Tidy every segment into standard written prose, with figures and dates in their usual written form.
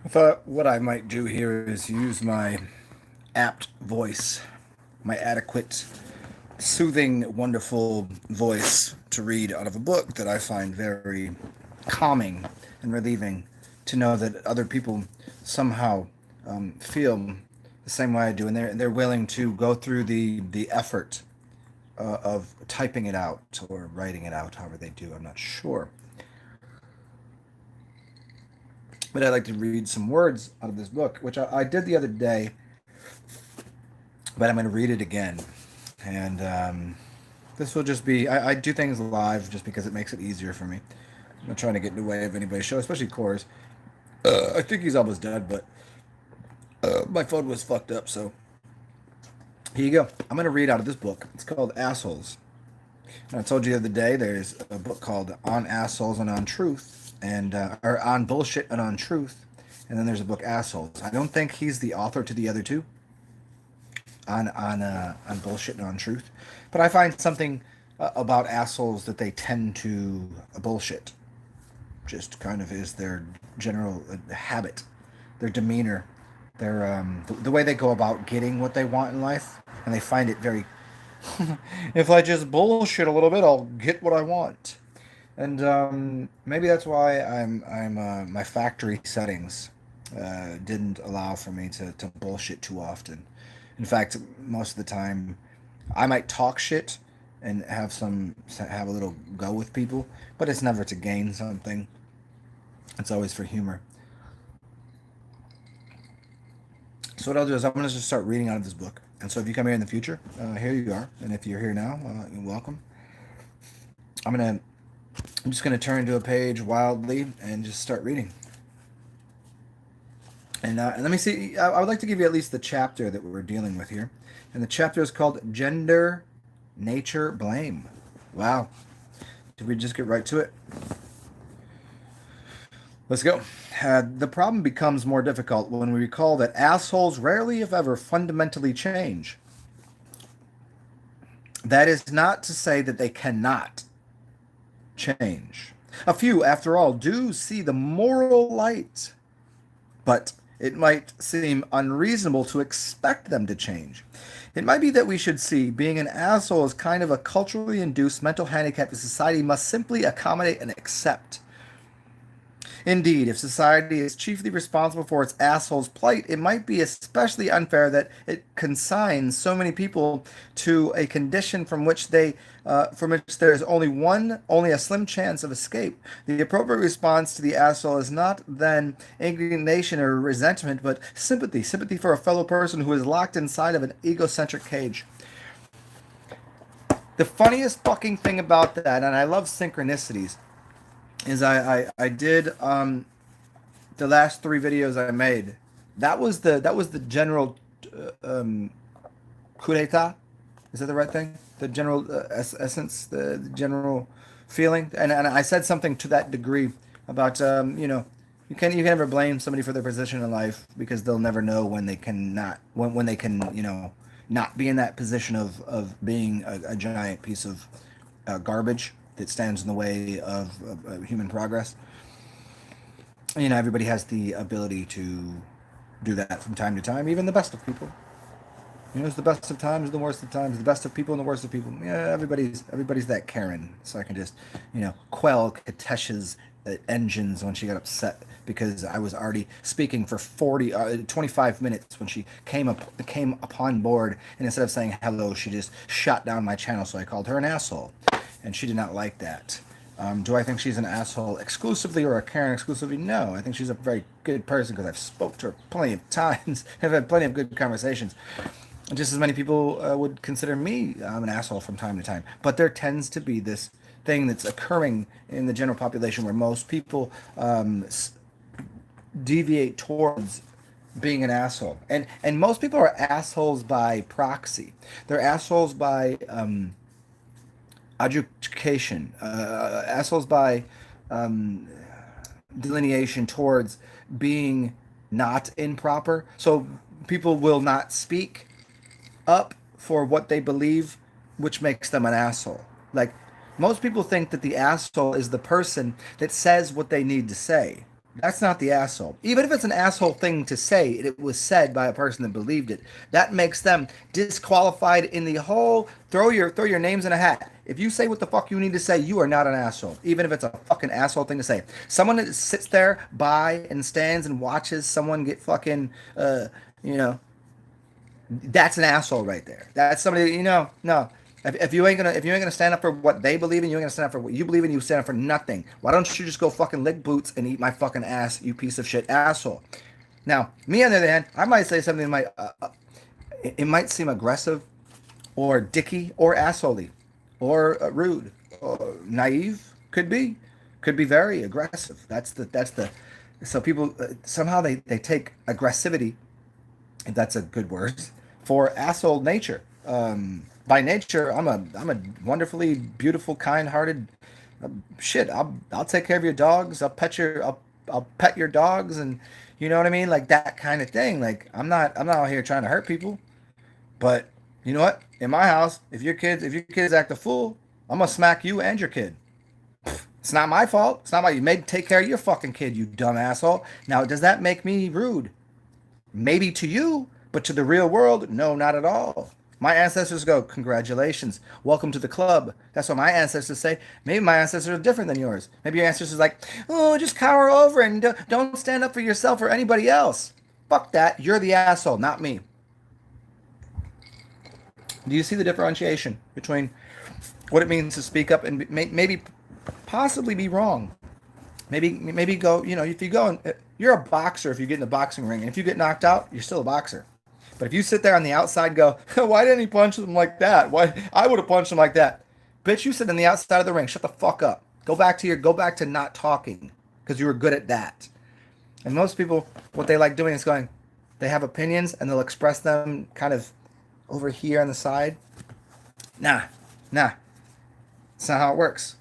I thought what I might do here is use my apt voice, my adequate, soothing, wonderful voice to read out of a book that I find very calming and relieving to know that other people somehow feel the same way I do, and they're willing to go through the effort of typing it out or writing it out, however they do. I'm not sure, but I'd like to read some words out of this book, which I did the other day, but I'm going to read it again. And this will just be, I do things live just because it makes it easier for me. I'm not trying to get in the way of anybody's show, especially Core's. I think he's almost dead, but my phone was fucked up, so here you go. I'm going to read out of this book. It's called Assholes. And I told you the other day there's a book called On Assholes and On Truth, and or On Bullshit and On Truth, and then there's a book Assholes. I don't think he's the author to the other two, on bullshit and on truth, but I find something about assholes that they tend to bullshit. Just kind of is their general habit, their demeanor, their the way they go about getting what they want in life, and they find it very. If I just bullshit a little bit, I'll get what I want, and maybe that's why I'm my factory settings didn't allow for me to bullshit too often. In fact, most of the time, I might talk shit and have a little go with people, but it's never to gain something. It's always for humor. So what I'll do is I'm going to just start reading out of this book. And so if you come here in the future, here you are. And if you're here now, you're welcome. I'm just gonna turn to a page wildly and just start reading. And let me see. I would like to give you at least the chapter that we're dealing with here, and the chapter is called "Gender, Nature, Blame." Wow, did we just get right to it? Let's go. The problem becomes more difficult when we recall that assholes rarely, if ever, fundamentally change. That is not to say that they cannot change. A few, after all, do see the moral light, but it might seem unreasonable to expect them to change. It might be that we should see being an asshole as kind of a culturally induced mental handicap that society must simply accommodate and accept. Indeed, if society is chiefly responsible for its asshole's plight, it might be especially unfair that it consigns so many people to a condition from which there is only a slim chance of escape. The appropriate response to the asshole is not then indignation or resentment, but sympathy for a fellow person who is locked inside of an egocentric cage. The funniest fucking thing about that, and I love synchronicities, is I did the last three videos I made. That was the general coup d'état. Is that the right thing? The general essence, the general feeling, and I said something to that degree about you can never blame somebody for their position in life because they'll never know when they can not when they can not be in that position of being a giant piece of garbage that stands in the way of human progress. Everybody has the ability to do that from time to time, even the best of people. It's the best of times, the worst of times, the best of people and the worst of people. Yeah, everybody's that Karen. So I can just, quell Katesh's engines when she got upset because I was already speaking for 25 minutes when she came upon board, and instead of saying hello, she just shot down my channel. So I called her an asshole, and she did not like that. Do I think she's an asshole exclusively or a Karen exclusively? No, I think she's a very good person because I've spoke to her plenty of times. I've had plenty of good conversations. Just as many people would consider me an asshole from time to time. But there tends to be this thing that's occurring in the general population where most people deviate towards being an asshole. And most people are assholes by proxy. They're assholes by education, assholes by delineation towards being not improper. So people will not speak up for what they believe, which makes them an asshole. Like, most people think that the asshole is the person that says what they need to say. That's not the asshole. Even if it's an asshole thing to say, it was said by a person that believed it. That makes them disqualified in the whole. Throw your names in a hat. If you say what the fuck you need to say, you are not an asshole. Even if it's a fucking asshole thing to say. Someone that sits there by and stands and watches someone get fucking, you know, that's an asshole right there. That's somebody, no. If you ain't gonna stand up for what they believe in, you ain't gonna stand up for what you believe in. You stand up for nothing. Why don't you just go fucking lick boots and eat my fucking ass, you piece of shit asshole? Now, me on the other hand, I might say something that might it might seem aggressive, or dicky, or assholey, or rude, or naive. Could be very aggressive. That's the. So people somehow they take aggressivity, if that's a good word, for asshole nature. By nature, I'm a wonderfully beautiful, kind-hearted shit. I'll take care of your dogs. I'll pet your dogs, and you know what I mean, like that kind of thing. Like I'm not out here trying to hurt people, but you know what? In my house, if your kids act a fool, I'm gonna smack you and your kid. It's not my fault. It's not my. You made take care of your fucking kid, you dumb asshole. Now, does that make me rude? Maybe to you, but to the real world, no, not at all. My ancestors go, congratulations, welcome to the club. That's what my ancestors say. Maybe my ancestors are different than yours. Maybe your ancestors are like, oh, just cower over and don't stand up for yourself or anybody else. Fuck that. You're the asshole, not me. Do you see the differentiation between what it means to speak up and maybe possibly be wrong? Maybe go, if you go and you're a boxer, if you get in the boxing ring, and if you get knocked out, you're still a boxer. But if you sit there on the outside and go, why didn't he punch him like that? Why I would have punched him like that. Bitch, you sit on the outside of the ring. Shut the fuck up. Go back to not talking because you were good at that. And most people, what they like doing is going, they have opinions and they'll express them kind of over here on the side. Nah, nah. That's not how it works.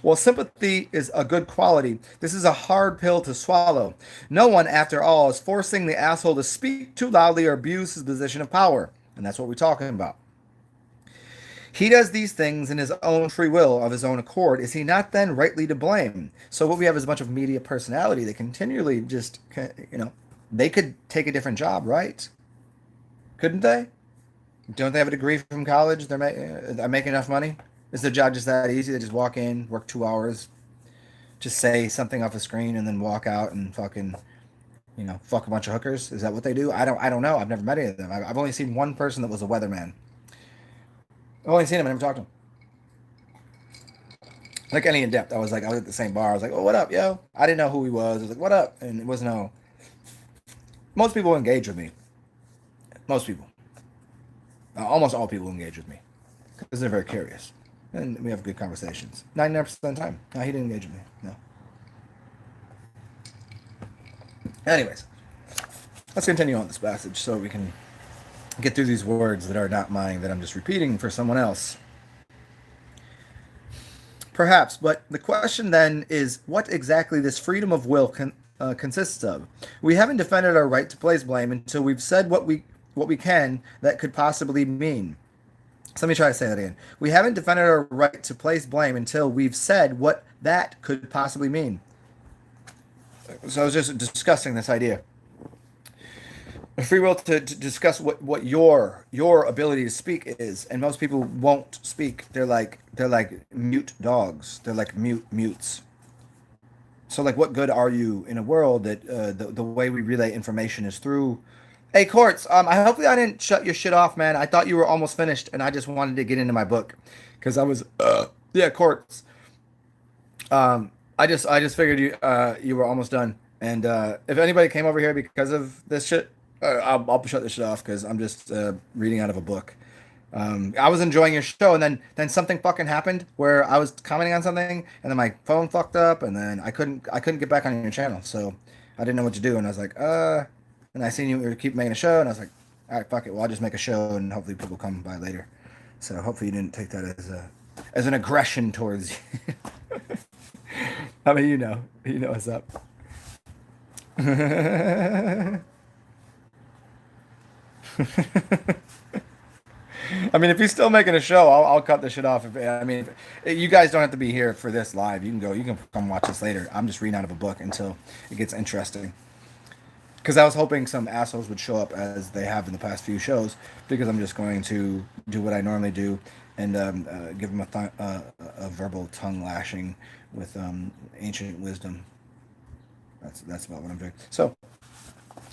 While sympathy is a good quality, this is a hard pill to swallow. No one, after all, is forcing the asshole to speak too loudly or abuse his position of power. And that's what we're talking about. He does these things in his own free will, of his own accord. Is he not then rightly to blame? So what we have is a bunch of media personality that continually just, they could take a different job, right? Couldn't they? Don't they have a degree from college? They're making enough money? Is their job just that easy? They just walk in, work 2 hours, just say something off a screen, and then walk out and fucking, fuck a bunch of hookers? Is that what they do? I don't know. I've never met any of them. I've only seen one person that was a weatherman. I've only seen him. I never talked to him. Like any in depth. I was at the same bar. I was like, oh, what up, yo? I didn't know who he was. I was like, what up? And it was no. Most people engage with me. Most people. Almost all people engage with me because they're very curious. And we have good conversations. 99% of the time. No, he didn't engage with me. No. Anyways, let's continue on this passage so we can get through these words that are not mine, that I'm just repeating for someone else. Perhaps, but the question then is what exactly this freedom of will consists of. We haven't defended our right to place blame until we've said what we can that could possibly mean. So let me try to say that again. We haven't defended our right to place blame until we've said what that could possibly mean. So I was just discussing this idea. A free will to discuss what your ability to speak is, and most people won't speak. They're like mute dogs. They're like mutes. So like, what good are you in a world that the way we relay information is through? Hey, Courts, hopefully I didn't shut your shit off, man. I thought you were almost finished, and I just wanted to get into my book, because I was, yeah, Courts. I just figured you were almost done, and if anybody came over here because of this shit, I'll shut this shit off because I'm just reading out of a book. I was enjoying your show, and then something fucking happened where I was commenting on something, and then my phone fucked up, and then I couldn't get back on your channel, so I didn't know what to do, and I was like, and I seen you keep making a show, and I was like, all right, fuck it. Well, I'll just make a show, and hopefully people come by later. So hopefully you didn't take that as an aggression towards you. I mean, you know what's up. I mean, if he's still making a show, I'll cut the shit off. You guys don't have to be here for this live. You can go. You can come watch this later. I'm just reading out of a book until it gets interesting. Because I was hoping some assholes would show up as they have in the past few shows. Because I'm just going to do what I normally do and give them a verbal tongue lashing with ancient wisdom. That's about what I'm doing. So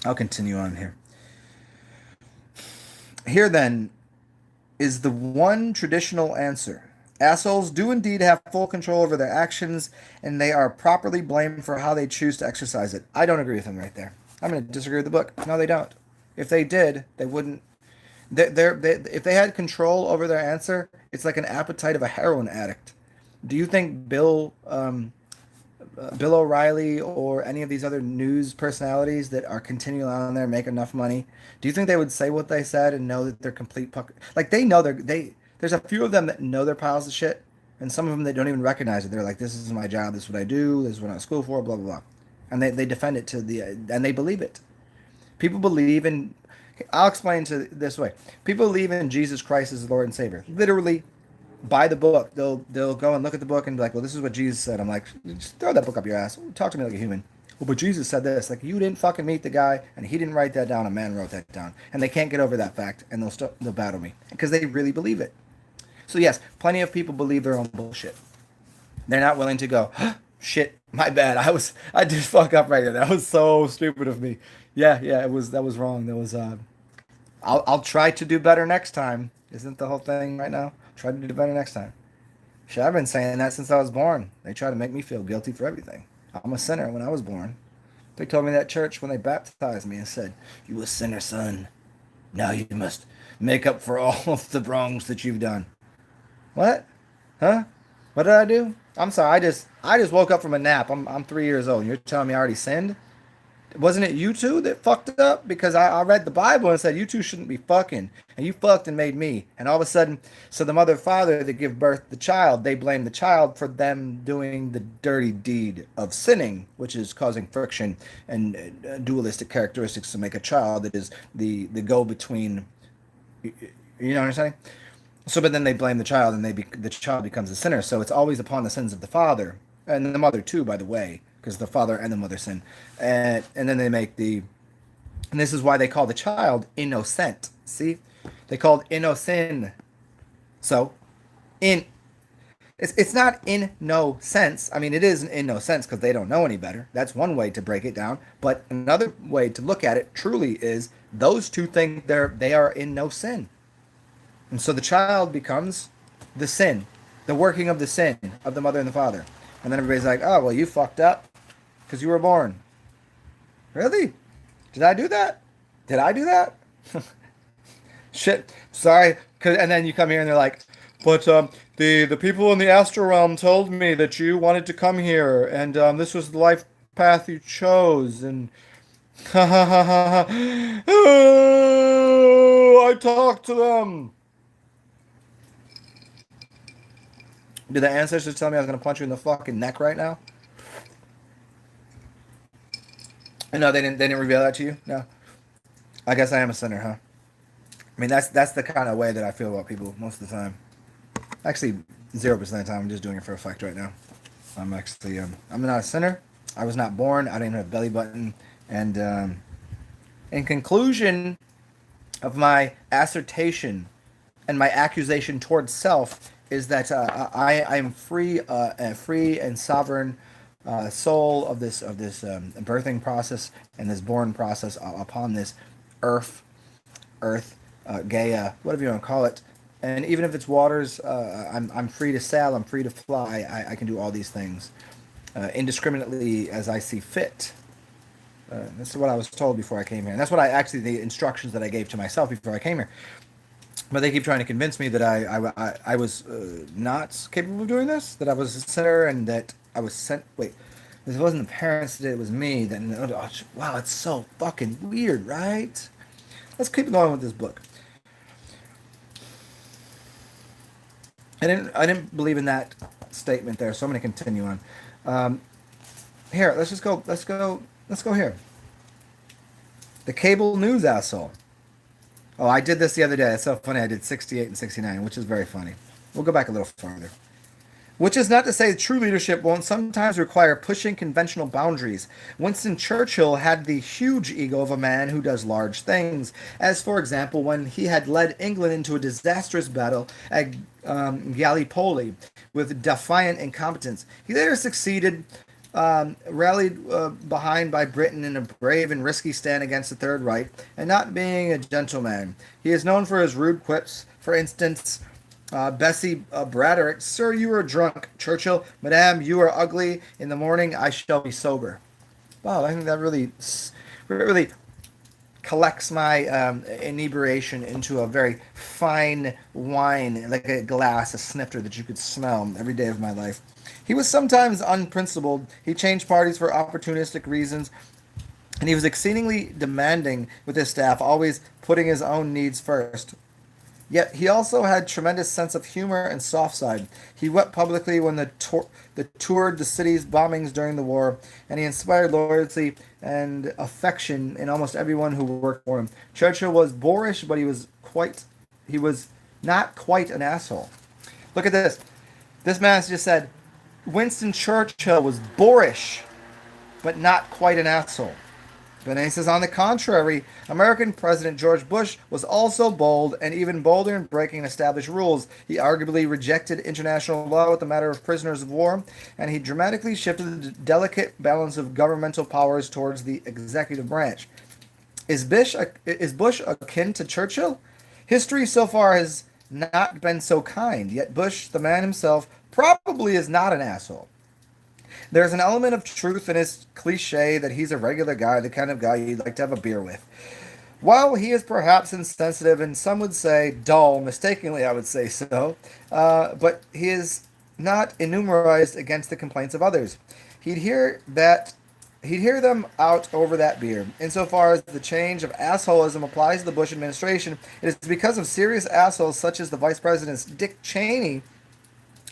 I'll continue on here. Here then is the one traditional answer. Assholes do indeed have full control over their actions, and they are properly blamed for how they choose to exercise it. I don't agree with him right there. I'm going to disagree with the book. No, they don't. If they did, they wouldn't. If they had control over their answer, it's like an appetite of a heroin addict. Do you think Bill O'Reilly or any of these other news personalities that are continually on there make enough money? Do you think they would say what they said and know that they're complete like they know they there's a few of them that know they're piles of shit, and some of them that don't even recognize it. They're like, this is my job, this is what I do, this is what I'm at school for, blah blah blah, and they defend it to the and they believe it. People believe in. I'll explain to this way. People believe in Jesus Christ as Lord and Savior. Literally, by the book. They'll go and look at the book and be like, well, this is what Jesus said. I'm like, just throw that book up your ass. Talk to me like a human. Well, but Jesus said this. Like, you didn't fucking meet the guy, and he didn't write that down. A man wrote that down, and they can't get over that fact, and they'll battle me because they really believe it. So yes, plenty of people believe their own bullshit. They're not willing to go, shit, my bad. I did fuck up right there. That was so stupid of me. Yeah, that was wrong. That was I'll try to do better next time. Isn't the whole thing right now? Try to do better next time. Shit, I've been saying that since I was born. They try to make me feel guilty for everything. I'm a sinner when I was born. They told me that church when they baptized me and said, "You a sinner, son. Now you must make up for all of the wrongs that you've done." What? Huh? What did I do? I'm sorry. I just woke up from a nap. I'm 3 years old. You're telling me I already sinned? Wasn't it you two that fucked it up? Because I read the Bible and said you two shouldn't be fucking, and you fucked and made me. And all of a sudden, so the mother and father that give birth to the child, they blame the child for them doing the dirty deed of sinning, which is causing friction and dualistic characteristics to make a child that is the go between. You know what I'm saying? So, but then they blame the child, and the child becomes a sinner. So it's always upon the sins of the father and the mother too, by the way, because the father and the mother sin, and then they make and this is why they call the child innocent. See, they called innocent. So, in it's not in no sense. I mean, it is in no sense because they don't know any better. That's one way to break it down. But another way to look at it truly is those two think they are in no sin. And so the child becomes the sin, the working of the sin of the mother and the father. And then everybody's like, oh, well, you fucked up because you were born. Really? Did I do that? Did I do that? Shit. Sorry. And then you come here and they're like, but the people in the astral realm told me that you wanted to come here and this was the life path you chose. And ha ha ha ha ha. Oh, I talked to them. Did the ancestors tell me I was going to punch you in the fucking neck right now? No, they didn't. They didn't reveal that to you. No. I guess I am a sinner, huh? I mean, that's the kind of way that I feel about people most of the time. Actually, 0% of the time. I'm just doing it for effect right now. I'm actually I'm not a sinner. I was not born. I didn't have a belly button. And in conclusion of my assertion and my accusation towards self is that I am free, a free and sovereign soul of this birthing process and this born process upon this earth, Gaia, whatever you want to call it. And even if it's waters, I'm free to sail. I'm free to fly. I can do all these things indiscriminately as I see fit. This is what I was told before I came here, and that's what the instructions that I gave to myself before I came here. But they keep trying to convince me that I was not capable of doing this, that I was a sinner, and that I was sent. Wait, this wasn't the parents that it was me. Then wow, it's so fucking weird, right? Let's keep going with this book. I didn't believe in that statement there, so I'm going to continue on. Here, let's go. Let's go here. The cable news asshole. Oh, I did this the other day. It's so funny. I did 68 and 69, which is very funny. We'll go back a little farther. Which is not to say true leadership won't sometimes require pushing conventional boundaries. Winston Churchill had the huge ego of a man who does large things, as for example when he had led England into a disastrous battle at Gallipoli with defiant incompetence. He later succeeded, rallied behind by Britain in a brave and risky stand against the Third Reich, and not being a gentleman. He is known for his rude quips. For instance, Bessie Braddock, sir, you are drunk. Churchill, madame, you are ugly. In the morning, I shall be sober. Wow, I think that really collects my inebriation into a very fine wine, like a glass, a snifter that you could smell every day of my life. He was sometimes unprincipled. He changed parties for opportunistic reasons, and he was exceedingly demanding with his staff, always putting his own needs first. Yet he also had tremendous sense of humor and soft side. He wept publicly when the toured the city's bombings during the war, and he inspired loyalty and affection in almost everyone who worked for him. Churchill was boorish, but he was not quite an asshole. Look at this. This man just said Winston Churchill was boorish, but not quite an asshole. But then he says, on the contrary, American President George Bush was also bold and even bolder in breaking established rules. He arguably rejected international law with the matter of prisoners of war, and he dramatically shifted the delicate balance of governmental powers towards the executive branch. Is Bush akin to Churchill? History so far has not been so kind, yet Bush, the man himself, probably is not an asshole. There's an element of truth in his cliche that he's a regular guy, the kind of guy you'd like to have a beer with. While he is perhaps insensitive and some would say dull, mistakenly I would say so, but he is not enumerized against the complaints of others. He'd hear them out over that beer. Insofar as the change of assholism applies to the Bush administration, it is because of serious assholes such as the Vice President's Dick Cheney,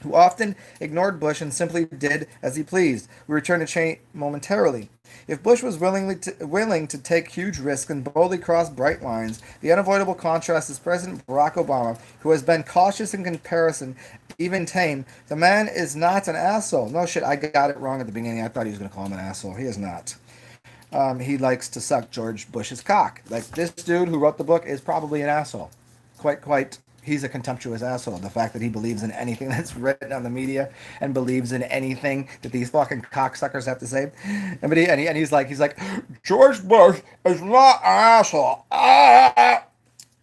who often ignored Bush and simply did as he pleased. We return to Cheney momentarily. If Bush was willing to take huge risks and boldly cross bright lines, the unavoidable contrast is President Barack Obama, who has been cautious in comparison, even tame. The man is not an asshole. No shit, I got it wrong at the beginning. I thought he was going to call him an asshole. He is not. He likes to suck George Bush's cock. Like, this dude who wrote the book is probably an asshole. Quite. He's a contemptuous asshole. The fact that he believes in anything that's written on the media and believes in anything that these fucking cocksuckers have to say, and he's like, George Bush is not an asshole. Ah!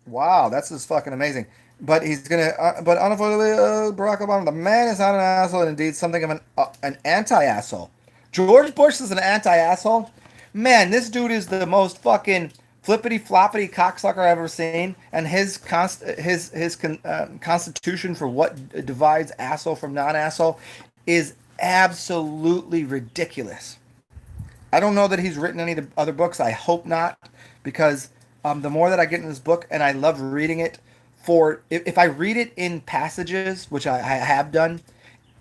Wow, that's just fucking amazing. But but unavoidably, Barack Obama, the man is not an asshole, and indeed something of an anti-asshole. George Bush is an anti-asshole. Man, this dude is the most fucking flippity floppity cocksucker I've ever seen, and his constitution for what divides asshole from non-asshole is absolutely ridiculous. I don't know that he's written any of the other books. I hope not, because the more that I get in this book, and I love reading it, if I read it in passages, which I have done,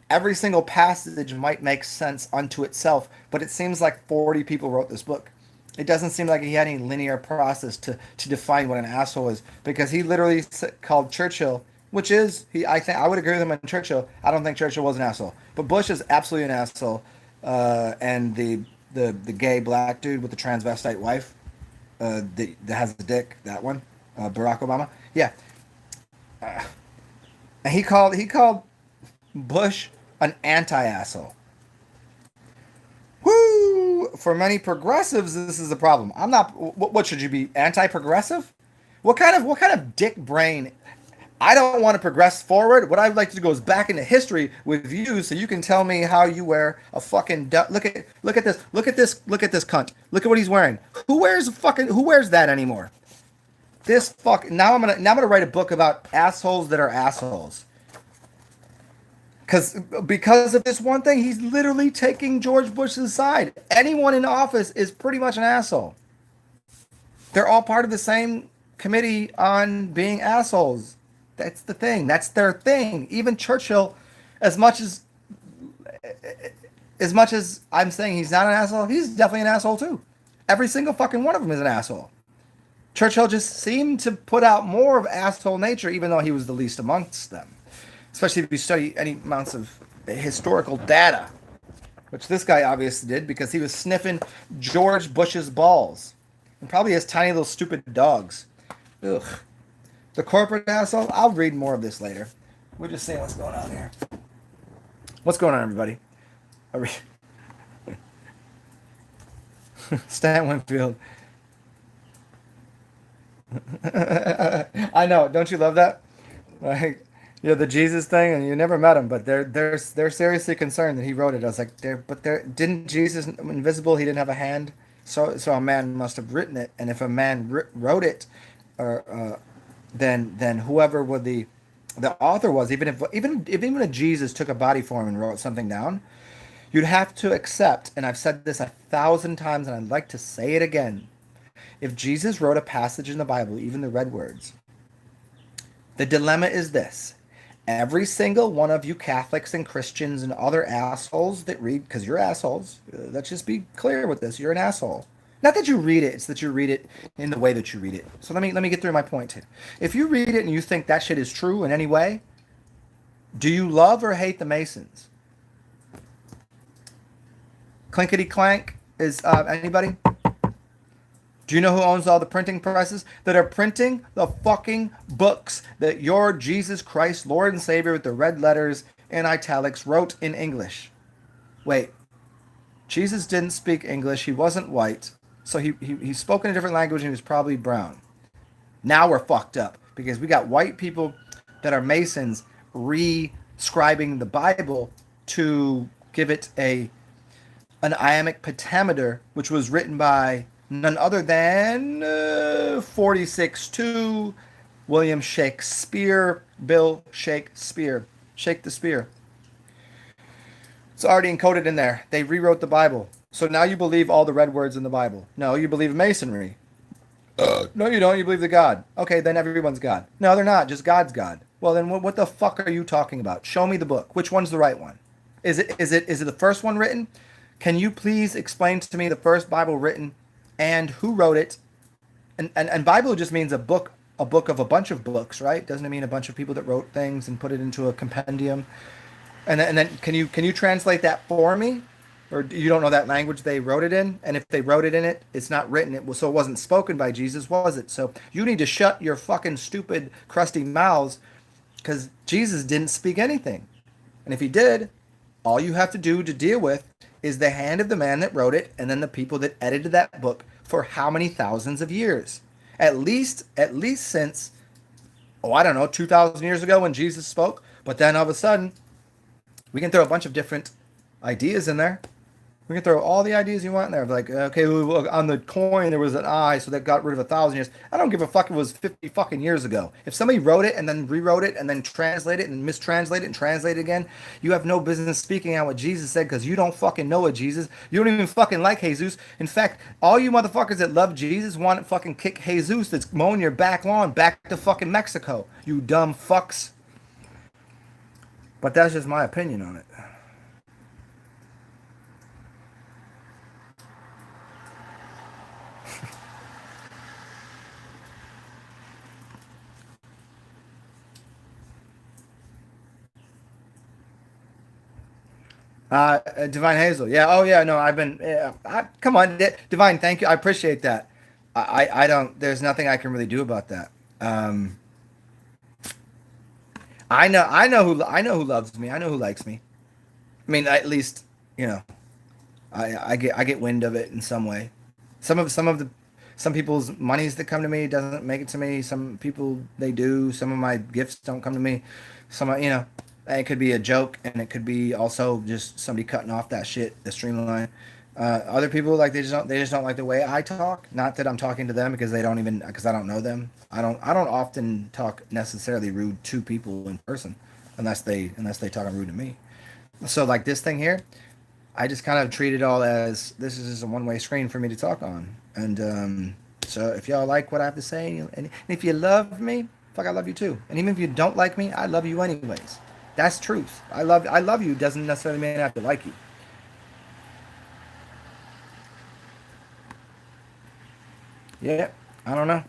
every single passage might make sense unto itself, but it seems like 40 people wrote this book. It doesn't seem like he had any linear process to define what an asshole is, because he literally called Churchill, which is I would agree with him on Churchill. I don't think Churchill was an asshole, but Bush is absolutely an asshole. And the gay black dude with the transvestite wife, that has the dick, that one, Barack Obama, yeah. And he called Bush an anti-asshole. Woo! For many progressives, this is a problem. I'm not. What should you be, anti-progressive? What kind of dick brain? I don't want to progress forward. What I'd like to go is back into history with you, so you can tell me how you wear a fucking. Look at this cunt. Look at what he's wearing. Who wears that anymore? This fuck. Now I'm gonna write a book about assholes that are assholes. Because of this one thing, he's literally taking George Bush's side. Anyone in office is pretty much an asshole. They're all part of the same committee on being assholes. That's the thing. That's their thing. Even Churchill, as much as I'm saying he's not an asshole, he's definitely an asshole too. Every single fucking one of them is an asshole. Churchill just seemed to put out more of asshole nature, even though he was the least amongst them. Especially if you study any amounts of historical data, which this guy obviously did because he was sniffing George Bush's balls and probably his tiny little stupid dogs. Ugh. The corporate asshole. I'll read more of this later. We're just saying what's going on here. What's going on, everybody? Stan Winfield. I know. Don't you love that? Like, the Jesus thing, and you never met him, but they're seriously concerned that he wrote it. I was like, didn't Jesus invisible? He didn't have a hand, so a man must have written it, and if a man wrote it, or then whoever would the author was, even if Jesus took a body form and wrote something down, you'd have to accept, and I've said this 1,000 times, and I'd like to say it again. If Jesus wrote a passage in the Bible, even the red words, the dilemma is this. Every single one of you Catholics and Christians and other assholes that read, because you're assholes, let's just be clear with this, you're an asshole. Not that you read it, it's that you read it in the way that you read it. So let me get through my point here. If you read it and you think that shit is true in any way, do you love or hate the Masons? Clinkety clank is anybody? Do you know who owns all the printing presses that are printing the fucking books that your Jesus Christ, Lord and Savior with the red letters in italics wrote in English? Wait, Jesus didn't speak English. He wasn't white. So he spoke in a different language and he was probably brown. Now we're fucked up because we got white people that are Masons re-scribing the Bible to give it an iambic pentameter, which was written by none other than 46-2 William Shakespeare, Bill Shakespeare. Shake the spear. It's already encoded in there. They rewrote the Bible. So now you believe all the red words in the Bible. No, you believe Masonry. No, you don't. You believe the God. Okay, then everyone's God. No, they're not. Just God's God. Well, then what the fuck are you talking about? Show me the book. Which one's the right one? Is it the first one written? Can you please explain to me the first Bible written and who wrote it? And Bible just means a book of a bunch of books, right? Doesn't it mean a bunch of people that wrote things and put it into a compendium? And then can you translate that for me? Or you don't know that language they wrote it in? And if they wrote it in it, it's not written. So it wasn't spoken by Jesus, was it? So you need to shut your fucking stupid, crusty mouths because Jesus didn't speak anything. And if he did, all you have to do to deal with is the hand of the man that wrote it and then the people that edited that book for how many thousands of years? At least since, I don't know, 2,000 years ago when Jesus spoke. But then all of a sudden, we can throw a bunch of different ideas in there. We can throw all the ideas you want in there. Like, okay, on the coin there was an eye, so that got rid of 1,000 years. I don't give a fuck if it was 50 fucking years ago. If somebody wrote it and then rewrote it and then translated it and mistranslated it and translated it again, you have no business speaking out what Jesus said because you don't fucking know what Jesus. You don't even fucking like Jesus. In fact, all you motherfuckers that love Jesus want to fucking kick Jesus that's mowing your back lawn back to fucking Mexico. You dumb fucks. But that's just my opinion on it. Divine Hazel. Yeah. Oh, yeah. No, I've been. Come on, Divine. Thank you. I appreciate that. I don't. There's nothing I can really do about that. I know who loves me. I know who likes me. I mean, at least you know. I get wind of it in some way. Some people's monies that come to me doesn't make it to me. Some people they do. Some of my gifts don't come to me. It could be a joke, and it could be also just somebody cutting off that shit, the streamline. Other people they just don't like the way I talk. Not that I'm talking to them because I don't know them. I don't often talk necessarily rude to people in person unless they talk rude to me. So like this thing here, I just kind of treat it all as this is just a one-way screen for me to talk on. And so if y'all like what I have to say, and if you love me, fuck, I love you too. And even if you don't like me, I love you anyways. That's truth. I love you doesn't necessarily mean I have to like you. Yeah, I don't know.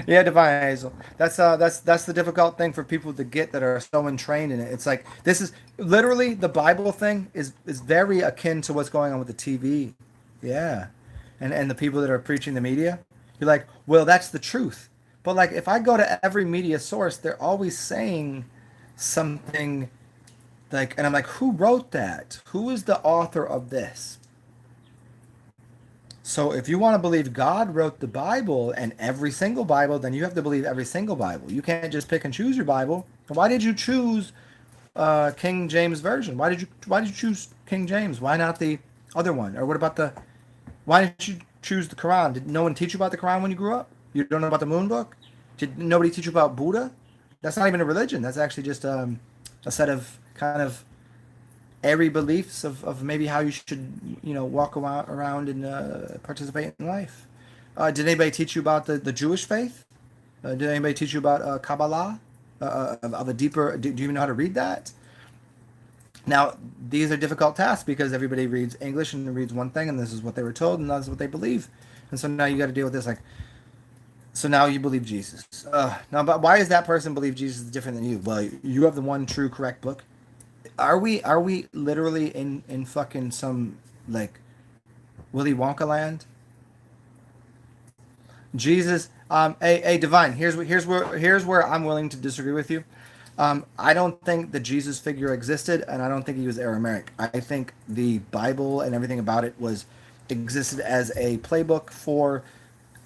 Yeah, Divine Hazel. That's the difficult thing for people to get that are so entrained in it. It's like this is literally the Bible thing is very akin to what's going on with the TV. Yeah. And the people that are preaching the media. You're like, well, that's the truth. But like if I go to every media source, they're always saying something like, and I'm like, who wrote that? Who is the author of this? So if you want to believe God wrote the Bible and every single Bible, then you have to believe every single Bible. You can't just pick and choose your Bible. Why did you choose King James version? Why did you choose King James? Why not the other one? Or what about the why didn't you choose the Quran? Did no one teach you about the Quran when you grew up? You don't know about the Moon Book? Did nobody teach you about Buddha? That's not even a religion. That's actually just a set of kind of airy beliefs of maybe how you should, walk around and participate in life. Did anybody teach you about the Jewish faith? Did anybody teach you about Kabbalah? Of a deeper, do you even know how to read that? Now, these are difficult tasks because everybody reads English and reads one thing, and this is what they were told, and that's what they believe. And so now you got to deal with this. Like, so now you believe Jesus. Now, but why does that person believe Jesus is different than you? Well, you have the one true correct book. Are we literally in fucking some like Willy Wonka land? Jesus, hey, Divine. Here's where I'm willing to disagree with you. I don't think the Jesus figure existed, and I don't think he was Aramaic. I think the Bible and everything about it was existed as a playbook for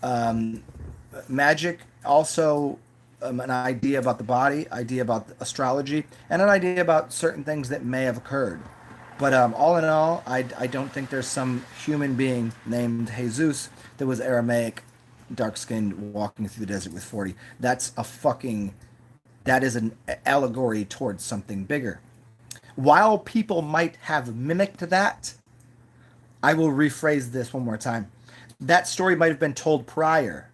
um, magic, also an idea about the body, idea about astrology, and an idea about certain things that may have occurred. But all in all, I don't think there's some human being named Jesus that was Aramaic, dark skinned, walking through the desert with 40. That is an allegory towards something bigger. While people might have mimicked that, I will rephrase this one more time. That story might have been told prior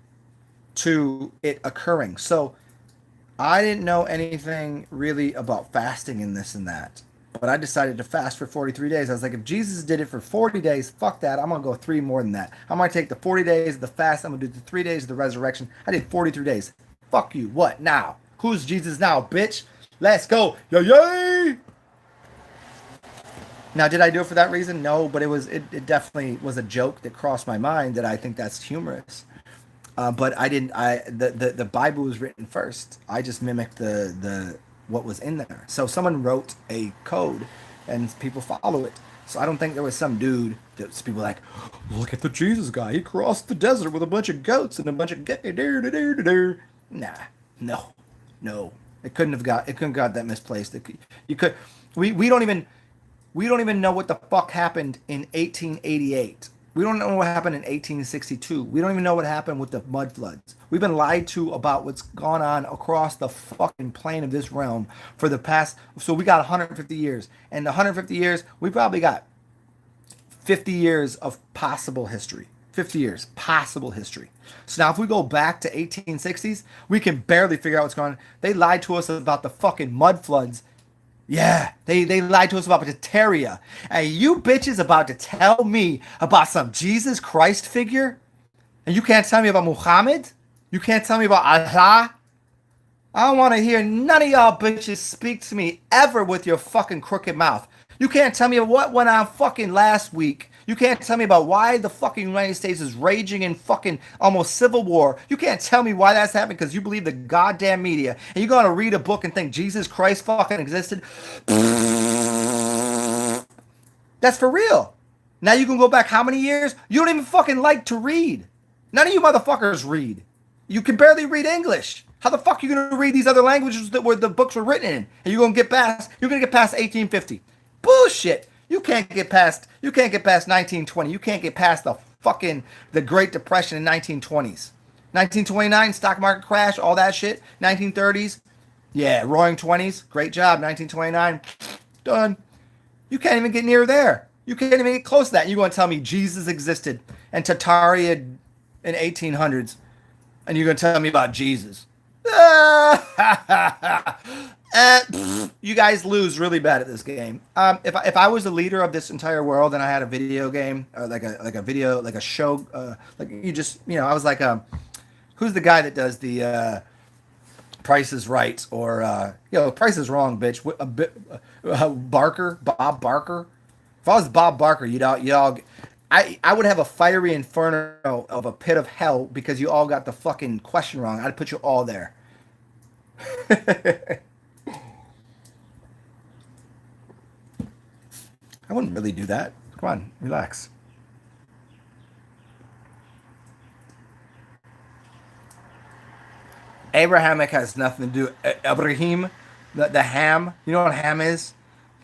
to it occurring. So I didn't know anything really about fasting and this and that. But I decided to fast for 43 days. I was like, if Jesus did it for 40 days, fuck that. I'm going to go three more than that. I'm going to take the 40 days of the fast. I'm going to do the 3 days of the resurrection. I did 43 days. Fuck you. What now? Who's Jesus now, bitch? Let's go. Yay! Yay! Now, did I do it for that reason? No, but it definitely was a joke that crossed my mind that I think that's humorous. But I didn't. The Bible was written first. I just mimicked the what was in there. So someone wrote a code, and people follow it. So I don't think there was some dude that's people like, look at the Jesus guy. He crossed the desert with a bunch of goats and a bunch of nah, no, no. It couldn't got that misplaced. You could. We don't even know what the fuck happened in 1888. We don't know what happened in 1862. We don't even know what happened with the mud floods. We've been lied to about what's gone on across the fucking plane of this realm for the past. So we got 150 years. And the 150 years, we probably got 50 years of possible history. 50 years, possible history. So now if we go back to 1860s, we can barely figure out what's going on. They lied to us about the fucking mud floods. Yeah, they lied to us about Vegetarian. And you bitches about to tell me about some Jesus Christ figure? And you can't tell me about Muhammad? You can't tell me about Allah? I don't want to hear none of y'all bitches speak to me ever with your fucking crooked mouth. You can't tell me what went on fucking last week. You can't tell me about why the fucking United States is raging in fucking almost civil war. You can't tell me why that's happening because you believe the goddamn media. And you're going to read a book and think Jesus Christ fucking existed. That's for real. Now you can go back how many years? You don't even fucking like to read. None of you motherfuckers read. You can barely read English. How the fuck are you gonna read these other languages that where the books were written in? And you're gonna get past 1850. Bullshit. You can't get past 1920. You can't get past the Great Depression in 1920s. 1929 stock market crash, all that shit. 1930s. Yeah, roaring 20s. Great job. 1929. Done. You can't even get near there. You can't even get close to that. You're going to tell me Jesus existed and Tartaria in 1800s. And you're going to tell me about Jesus. You guys lose really bad at this game. If I was the leader of this entire world and I had a video game or like a video like a show like I was like Who's the guy that does the Price is Right or Price is Wrong, bitch? A bit Barker, Bob Barker. If I was Bob Barker, I would have a fiery inferno of a pit of hell because you all got the fucking question wrong. I'd put you all there. I wouldn't really do that. Come on, relax. Abrahamic has nothing to do. Ibrahim, the ham. You know what ham is?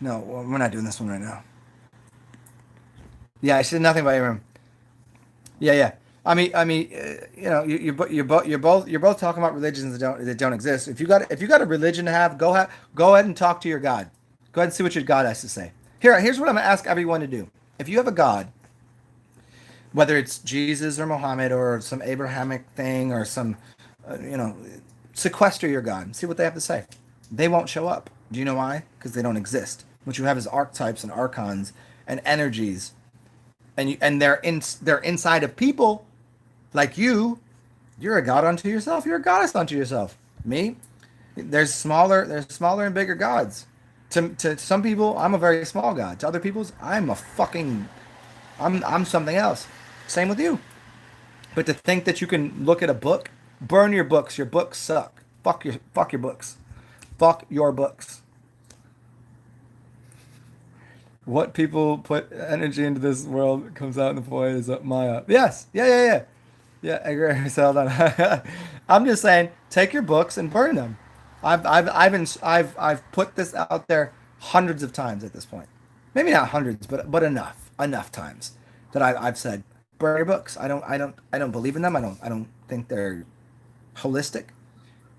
No, we're not doing this one right now. Yeah, I said nothing about Abraham. Yeah, yeah. You're both talking about religions that don't exist. If you got a religion to have, go ahead and talk to your God. Go ahead and see what your God has to say. Here's what I'm gonna ask everyone to do. If you have a God, whether it's Jesus or Muhammad or some Abrahamic thing or some, you know, sequester your God and see what they have to say. They won't show up. Do you know why? Because they don't exist. What you have is archetypes and archons and energies, and they're inside of people like you. You're a god unto yourself. You're a goddess unto yourself. Me, there's smaller and bigger gods. To some people, I'm a very small god. To other people's, I'm something else. Same with you. But to think that you can look at a book, burn your books. Your books suck. Fuck your books. Fuck your books. What people put energy into this world comes out in the void is Maya. Yes. Yeah, yeah, yeah. Yeah, I agree. So hold on. I'm just saying, take your books and burn them. I've put this out there hundreds of times at this point. Maybe not hundreds, but enough times that I've said, burn your books. I don't believe in them. I don't think they're holistic.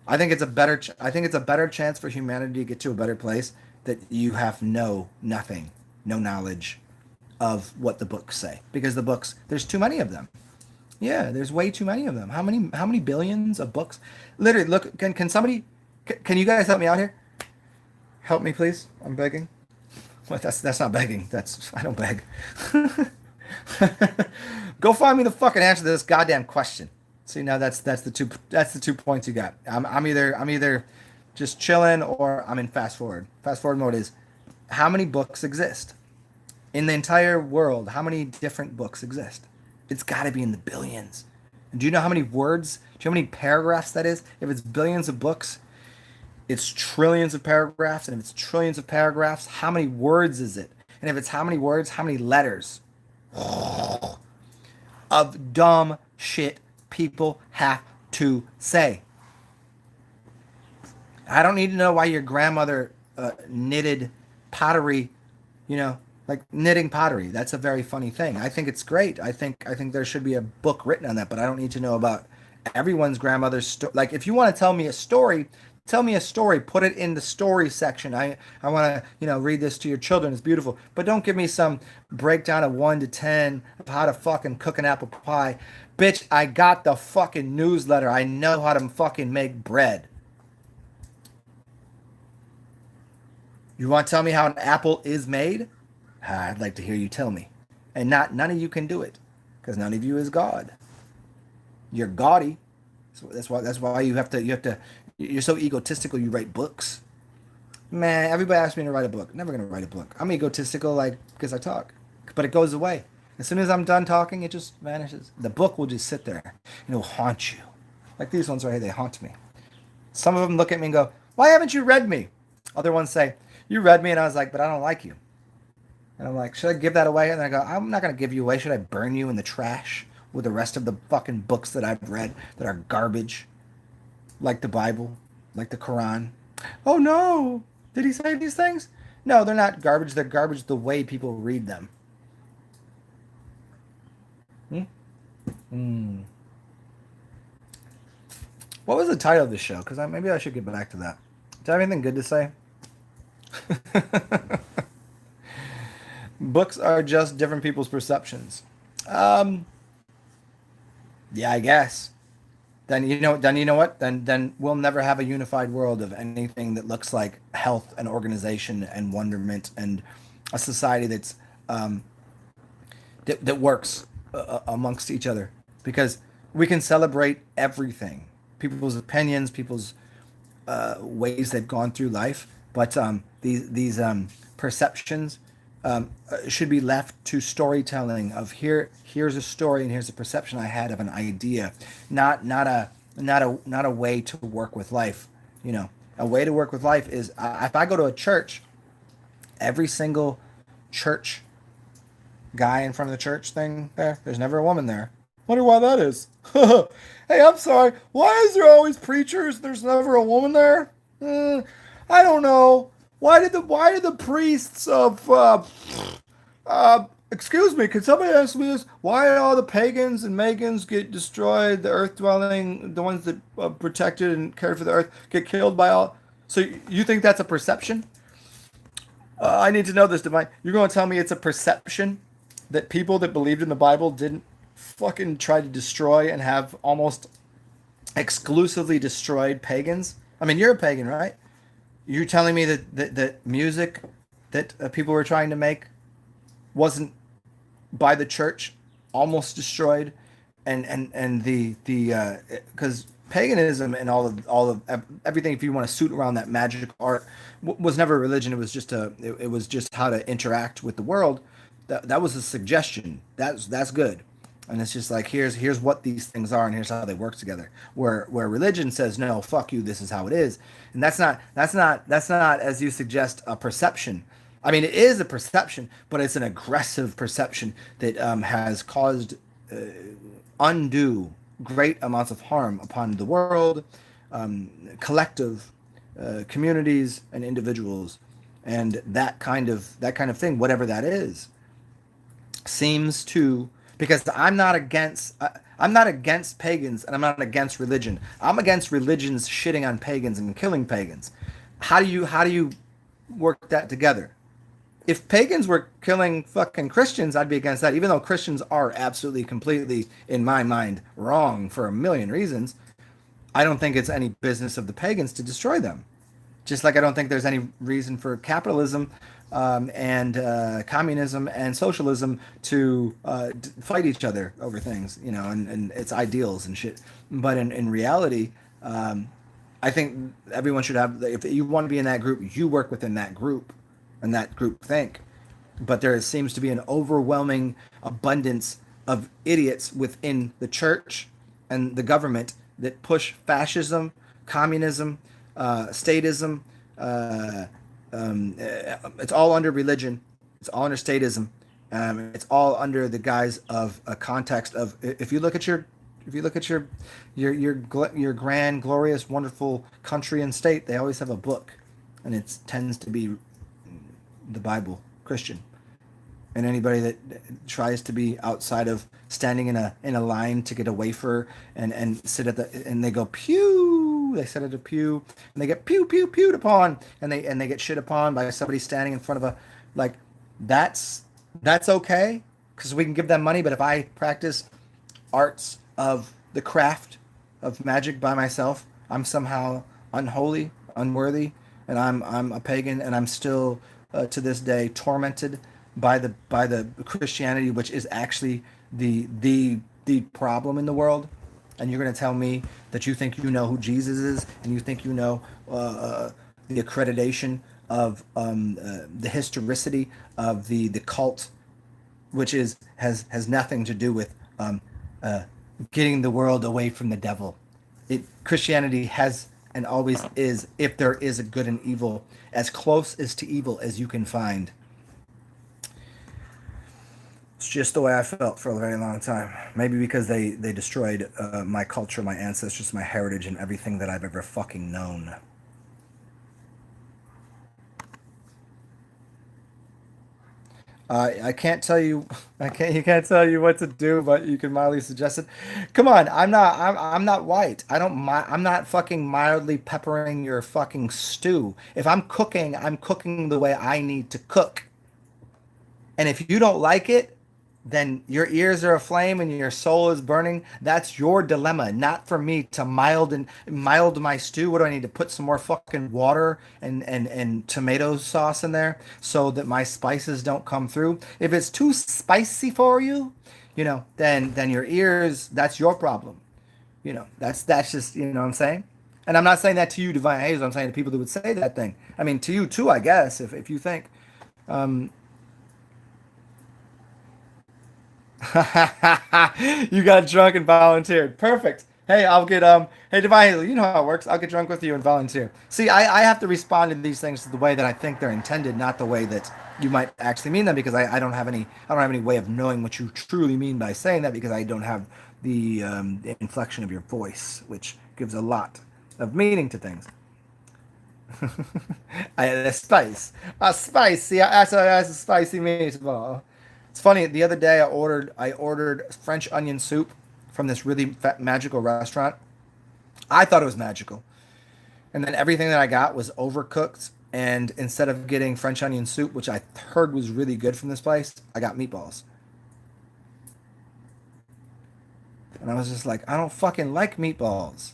I think it's a better chance for humanity to get to a better place that you have nothing, no knowledge of what the books say because the books there's too many of them. Yeah, there's way too many of them. How many billions of books? Literally, look. Can somebody? Can you guys help me out here? Help me, please. I'm begging. What? That's not begging. That's I don't beg. Go find me the fucking answer to this goddamn question. See now that's the two points you got. I'm either just chilling or I'm in fast forward. Fast forward mode is how many books exist in the entire world? How many different books exist? It's got to be in the billions. And do you know how many words? Do you know how many paragraphs that is? If it's billions of books, it's trillions of paragraphs. And if it's trillions of paragraphs, how many words is it? And if it's how many words, how many letters of dumb shit people have to say? I don't need to know why your grandmother knitted pottery, you know, like knitting pottery. That's a very funny thing. I think it's great. I think there should be a book written on that, but I don't need to know about everyone's grandmother's story. Like if you want to tell me a story, tell me a story. Put it in the story section. I want to, read this to your children. It's beautiful. But don't give me some breakdown of 1 to 10 of how to fucking cook an apple pie. Bitch, I got the fucking newsletter. I know how to fucking make bread. You want to tell me how an apple is made? I'd like to hear you tell me. And none of you can do it because none of you is God. You're gaudy. So that's why you're so egotistical you write books. Man, everybody asks me to write a book. Never gonna write a book. I'm egotistical like because I talk. But it goes away. As soon as I'm done talking, it just vanishes. The book will just sit there and it'll haunt you. Like these ones right here, they haunt me. Some of them look at me and go, "Why haven't you read me?" Other ones say, "You read me," and I was like, "But I don't like you." And I'm like, "Should I give that away?" And I go, "I'm not gonna give you away. Should I burn you in the trash with the rest of the fucking books that I've read that are garbage, like the Bible, like the Quran?" Oh no! Did he say these things? No, they're not garbage. They're garbage the way people read them. Hmm? Hmm. What was the title of this show? Because maybe I should get back to that. Do I have anything good to say? Books are just different people's perceptions. Um, yeah, I guess. Then you know what? Then we'll never have a unified world of anything that looks like health and organization and wonderment and a society that works amongst each other. Because We can celebrate everything, people's opinions, people's ways they've gone through life, but these perceptions should be left to storytelling. Of here's a story, and here's a perception I had of an idea, not a way to work with life. You know, a way to work with life is if I go to a church, every single church guy in front of the church thing there's never a woman there. Wonder why that is. Hey, I'm sorry. Why is there always preachers? There's never a woman there. I don't know. Why did the priests of excuse me, could somebody ask me this? Why did all the pagans and Megans get destroyed? The earth dwelling, the ones that protected and cared for the earth, get killed by all. So you think that's a perception? I need to know this, Divine. You're going to tell me it's a perception that people that believed in the Bible didn't fucking try to destroy and have almost exclusively destroyed pagans? I mean, you're a pagan, right? You're telling me that music that people were trying to make wasn't by the church almost destroyed, and the because paganism and all of everything, if you want to suit around that magic art, was never a religion. It was just it was just how to interact with the world. That was a suggestion. That's good. And it's just like here's what these things are, and here's how they work together. Where religion says no, fuck you, this is how it is, and that's not as you suggest a perception. I mean, it is a perception, but it's an aggressive perception that has caused undue great amounts of harm upon the world, collective communities and individuals, and that kind of thing, whatever that is, seems to, because I'm not against pagans, and I'm not against religion. I'm against religions shitting on pagans and killing pagans. How do you work that together? If pagans were killing fucking Christians, I'd be against that, even though Christians are absolutely, completely, in my mind, wrong for a million reasons. I don't think it's any business of the pagans to destroy them. Just like I don't think there's any reason for capitalism and communism and socialism to fight each other over things, and its ideals and shit. But in reality, I think everyone should have, if you want to be in that group, you work within that group and that group think. But there seems to be an overwhelming abundance of idiots within the church and the government that push fascism, communism, statism. It's all under religion. It's all under statism. It's all under the guise of a context of, if you look at your grand, glorious, wonderful country and state, they always have a book, and it tends to be the Bible, Christian. And anybody that tries to be outside of standing in a line to get a wafer and sit at the, and they go pew, they sit at a pew and they get pewed upon, and they get shit upon by somebody standing in front of a, like, that's okay, because we can give them money. But if I practice arts of the craft of magic by myself, I'm somehow unholy, unworthy, and I'm a pagan, and I'm still to this day tormented by the Christianity, which is actually the problem in the world. And you're going to tell me that you think you know who Jesus is, and you think you know the accreditation of the historicity of the cult, which has nothing to do with getting the world away from the devil. Christianity has and always is, if there is a good and evil, as close as to evil as you can find. It's just the way I felt for a very long time. Maybe because they destroyed my culture, my ancestors, my heritage, and everything that I've ever fucking known. I can't tell you, you can't tell you what to do, but you can mildly suggest it. Come on, I'm not white. I'm not fucking mildly peppering your fucking stew. If I'm cooking the way I need to cook. And if you don't like it, then your ears are aflame and your soul is burning. That's your dilemma, not for me to mild my stew. What do I need to put some more fucking water and tomato sauce in there so that my spices don't come through? If it's too spicy for you, then your ears, that's your problem. That's just, what I'm saying. And I'm not saying that to you, Divine Hazel. I'm saying to people that would say that thing. I mean, to you too, I guess, if you think. Um, you got drunk and volunteered. Perfect. Hey, I'll get hey Divine Hazel, you know how it works. I'll get drunk with you and volunteer. See, I have to respond to these things the way that I think they're intended, not the way that you might actually mean them, because I don't have any way of knowing what you truly mean by saying that, because I don't have the inflection of your voice, which gives a lot of meaning to things. A spice. A spicy. That's a spicy meatball. It's funny. The other day I ordered French onion soup from this really magical restaurant. I thought it was magical, and then everything that I got was overcooked. And instead of getting French onion soup, which I heard was really good from this place, I got meatballs. And I was just like, I don't fucking like meatballs.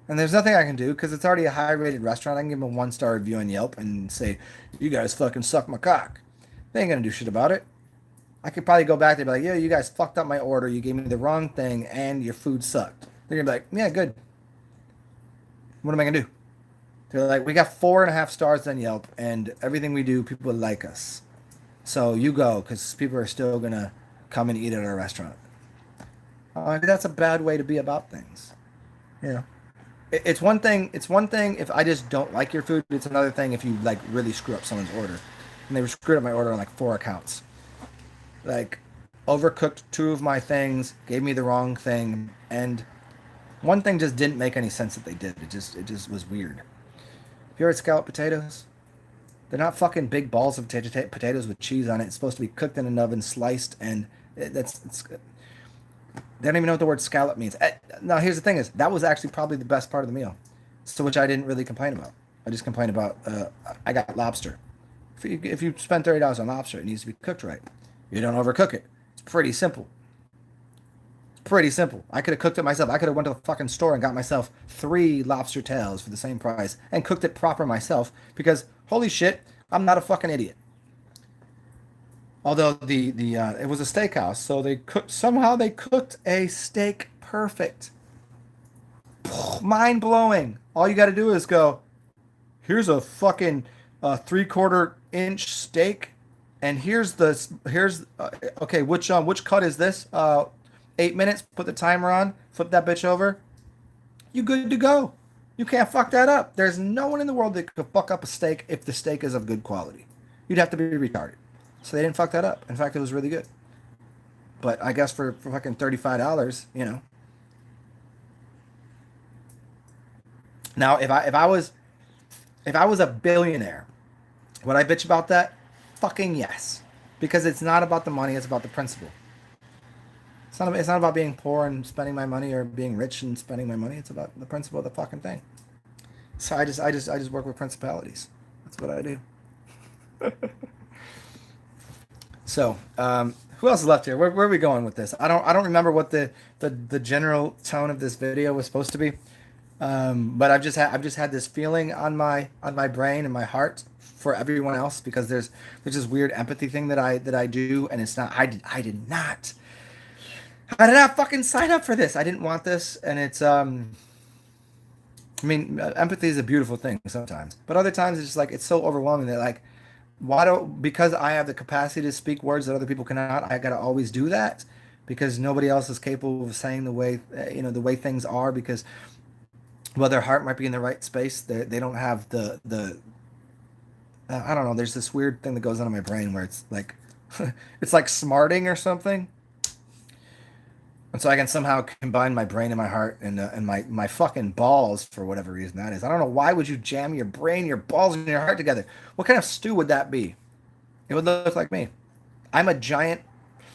And there's nothing I can do because it's already a high rated restaurant. I can give them a 1-star review on Yelp and say, you guys fucking suck my cock. They ain't gonna do shit about it. I could probably go back there and be like, yeah, you guys fucked up my order. You gave me the wrong thing and your food sucked. They're gonna be like, yeah, good. What am I gonna do? They're like, we got 4.5 stars on Yelp, and everything we do, people like us. So you go, because people are still gonna come and eat at our restaurant. That's a bad way to be about things. You know, it's one thing. It's one thing if I just don't like your food. It's another thing if you like really screw up someone's order, and they were screwed up my order on like 4 accounts. Like, overcooked 2 of my things, gave me the wrong thing, and one thing just didn't make any sense that they did. It just was weird. Have you ever had scalloped potatoes? They're not fucking big balls of potatoes with cheese on it. It's supposed to be cooked in an oven, sliced, and they don't even know what the word scallop means. Now, here's the thing: is that was actually probably the best part of the meal, so which I didn't really complain about. I just complained about I got lobster. If you spend $30 on lobster, it needs to be cooked right. You don't overcook it. It's pretty simple. Pretty simple. I could have cooked it myself. I could have went to the fucking store and got myself 3 lobster tails for the same price and cooked it proper myself, because holy shit, I'm not a fucking idiot. Although the it was a steakhouse, so they cooked a steak perfect. Mind blowing. All you got to do is go, here's a fucking 3/4 inch steak, and here's okay, which cut is this? 8 minutes. Put the timer on. Flip that bitch over. You good to go. You can't fuck that up. There's no one in the world that could fuck up a steak if the steak is of good quality. You'd have to be retarded. So they didn't fuck that up. In fact, it was really good. But I guess for fucking $35, Now, if I was a billionaire, would I bitch about that? Fucking yes. Because it's not about the money, it's about the principle. It's not about being poor and spending my money, or being rich and spending my money. It's about the principle of the fucking thing. So I just work with principalities. That's what I do. So, who else is left here? Where are we going with this? I don't remember what the general tone of this video was supposed to be. But I've just had this feeling on my brain and my heart for everyone else, because there's this weird empathy thing that I do, and it's not. I did not fucking sign up for this. I didn't want this, and it's I mean, empathy is a beautiful thing sometimes, but other times it's just like it's so overwhelming that, like, because I have the capacity to speak words that other people cannot, I gotta always do that, because nobody else is capable of saying the way the way things are, because well, their heart might be in the right space. They don't have the I don't know. There's this weird thing that goes on in my brain where it's like it's like smarting or something. And so I can somehow combine my brain and my heart and my fucking balls, for whatever reason that is. I don't know, why would you jam your brain, your balls, and your heart together? What kind of stew would that be? It would look like me. I'm a giant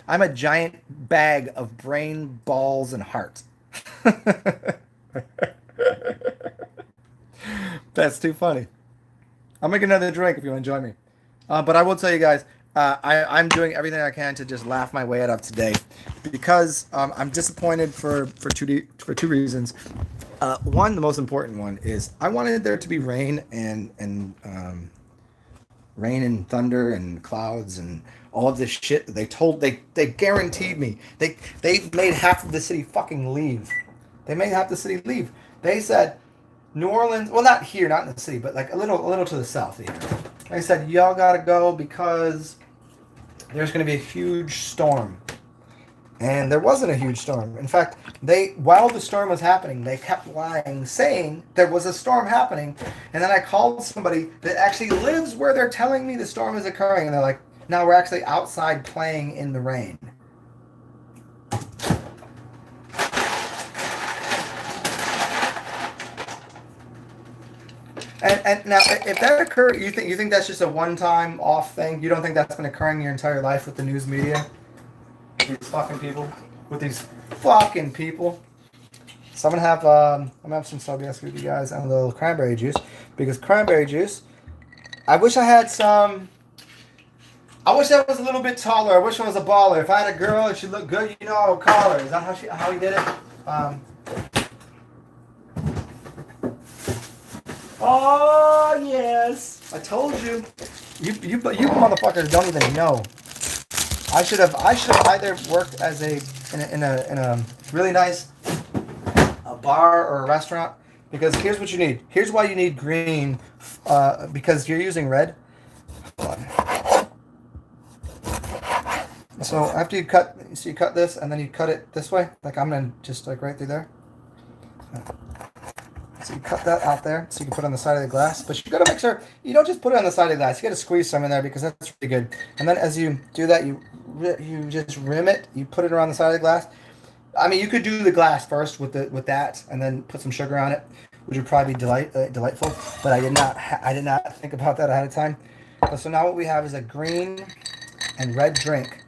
bag of brain, balls, and heart. That's too funny. I'll make another drink if you want to join me. But I will tell you guys, I'm doing everything I can to just laugh my way out of today, because I'm disappointed for two reasons. One, the most important one, is I wanted there to be rain and rain and thunder and clouds and all of this shit that they guaranteed me. They made half of the city fucking leave. They made half the city leave. They said New Orleans, well, not here, not in the city, but like a little to the south here. They said y'all gotta go because there's gonna be a huge storm. And there wasn't a huge storm. In fact, while the storm was happening, they kept lying, saying there was a storm happening. And then I called somebody that actually lives where they're telling me the storm is occurring, and they're like, "No, we're actually outside playing in the rain." And now, if that occurred, you think that's just a one-time off thing? You don't think that's been occurring your entire life with the news media? These fucking people. With these fucking people. So I'm gonna have some Sobieski with you guys and a little cranberry juice, because cranberry juice. I wish I had some. I wish I was a little bit taller. I wish I was a baller. If I had a girl and she looked good, you know, I would call her. Is that how he did it? Oh yes, I told you. You motherfuckers don't even know. I should have either worked as in a really nice bar or a restaurant, because here's what you need. Here's why you need green, because you're using red. Hold on. So after you cut this, and then you cut it this way, like I'm gonna just like right through there. So you cut that out there, so you can put it on the side of the glass. But you gotta make sure you don't just put it on the side of the glass. You gotta squeeze some in there, because that's really good. And then as you do that, you just rim it. You put it around the side of the glass. I mean, you could do the glass first with that, and then put some sugar on it, which would probably be delightful. But I did not think about that ahead of time. So now what we have is a green and red drink,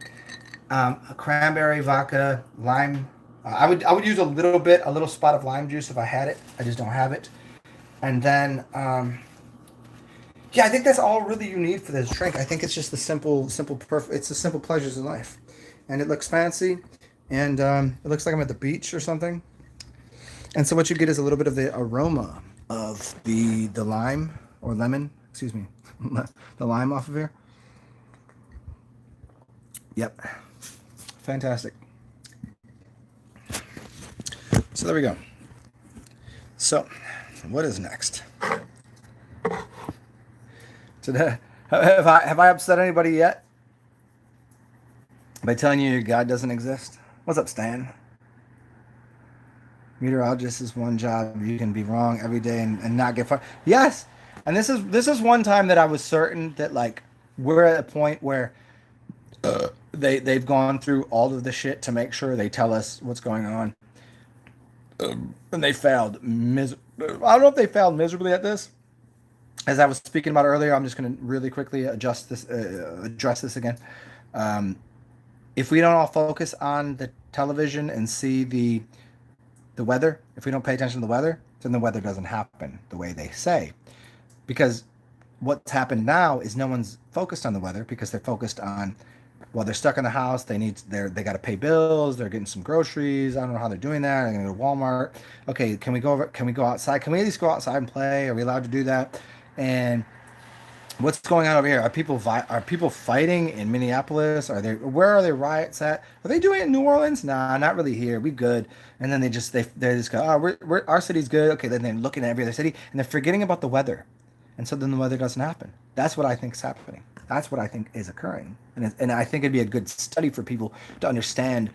a cranberry, vodka, lime. I would use a little spot of lime juice if I had it. I just don't have it. And then, yeah, I think that's all really you need for this drink. I think it's just the simple, it's the simple pleasures in life. And it looks fancy, and it looks like I'm at the beach or something. And so what you get is a little bit of the aroma of the lime or lemon, excuse me, the lime off of here. Yep. Fantastic. So there we go. So, what is next? Today, have I upset anybody yet by telling you God doesn't exist? What's up, Stan? Meteorologist is one job. You can be wrong every day and not get fired. Yes, and this is one time that I was certain that like we're at a point where they've gone through all of the shit to make sure they tell us what's going on. And they failed. I don't know if they failed miserably at this. As I was speaking about earlier, I'm just going to really quickly address this again. If we don't all focus on the television and see the weather, if we don't pay attention to the weather, then the weather doesn't happen the way they say. Because what's happened now is no one's focused on the weather, because they're focused on, well, they're stuck in the house. They got to pay bills. They're getting some groceries. I don't know how they're doing that. They're going to go to Walmart. Okay, can we go outside? Can we at least go outside and play? Are we allowed to do that? And what's going on over here? Are people fighting in Minneapolis? Where are their riots at? Are they doing it in New Orleans? Nah, not really here. We good. And then they just go, oh, our city's good. Okay, then they're looking at every other city and they're forgetting about the weather. And so then the weather doesn't happen. That's what I think is happening. That's what I think is occurring. And I think it'd be a good study for people to understand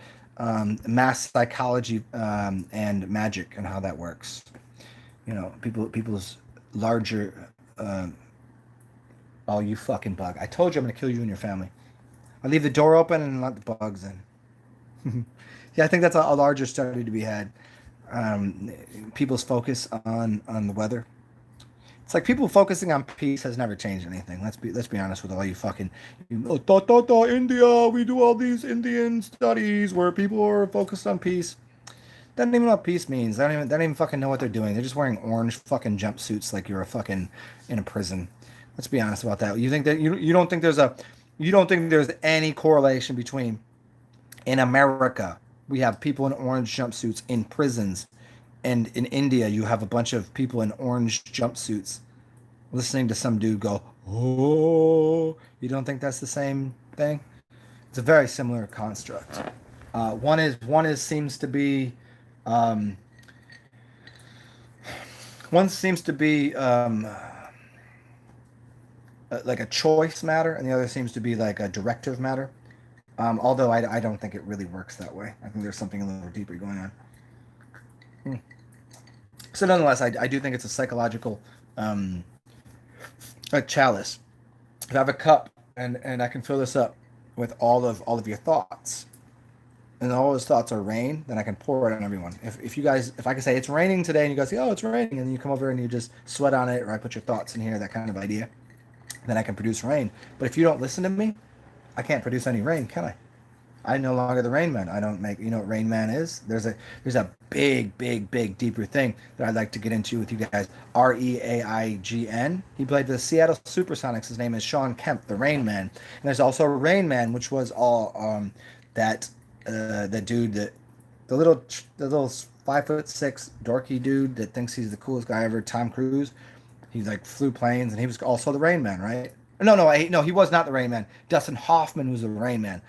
mass psychology and magic and how that works. You know, people's larger... oh, you fucking bug. I told you I'm going to kill you and your family. I leave the door open and let the bugs in. Yeah, I think that's a larger study to be had. People's focus on the weather. It's like people focusing on peace has never changed anything. Let's be honest with all you fucking India. We do all these Indian studies where people are focused on peace. They don't even know what peace means. They don't even fucking know what they're doing. They're just wearing orange fucking jumpsuits like you're a fucking in a prison. Let's be honest about that. You think that you don't think there's any correlation between in America we have people in orange jumpsuits in prisons, and in India you have a bunch of people in orange jumpsuits listening to some dude go, oh, you don't think that's the same thing? It's a very similar construct. One is seems to be um, one seems to be like a choice matter, and the other seems to be like a directive matter. Although I don't think it really works that way. I think there's something a little deeper going on. Hmm. So nonetheless, I do think it's a psychological um, a chalice. If I have a cup and I can fill this up with all of your thoughts, and all those thoughts are rain, then I can pour it on everyone. If you guys, if I can say it's raining today, and you guys say, oh, it's raining, and you come over and you just sweat on it, or I put your thoughts in here, that kind of idea, then I can produce rain. But if you don't listen to me, I can't produce any rain, can I? I'm no longer the Rain Man. I don't make. You know what Rain Man is? There's a big deeper thing that I'd like to get into with you guys. Reaign. He played the Seattle Supersonics. His name is Sean Kemp, the Rain Man. And there's also Rain Man, which was all that the dude that the little 5'6" dorky dude that thinks he's the coolest guy ever. Tom Cruise. He like flew planes, and he was also the Rain Man, right? No, he was not the Rain Man. Dustin Hoffman was the Rain Man.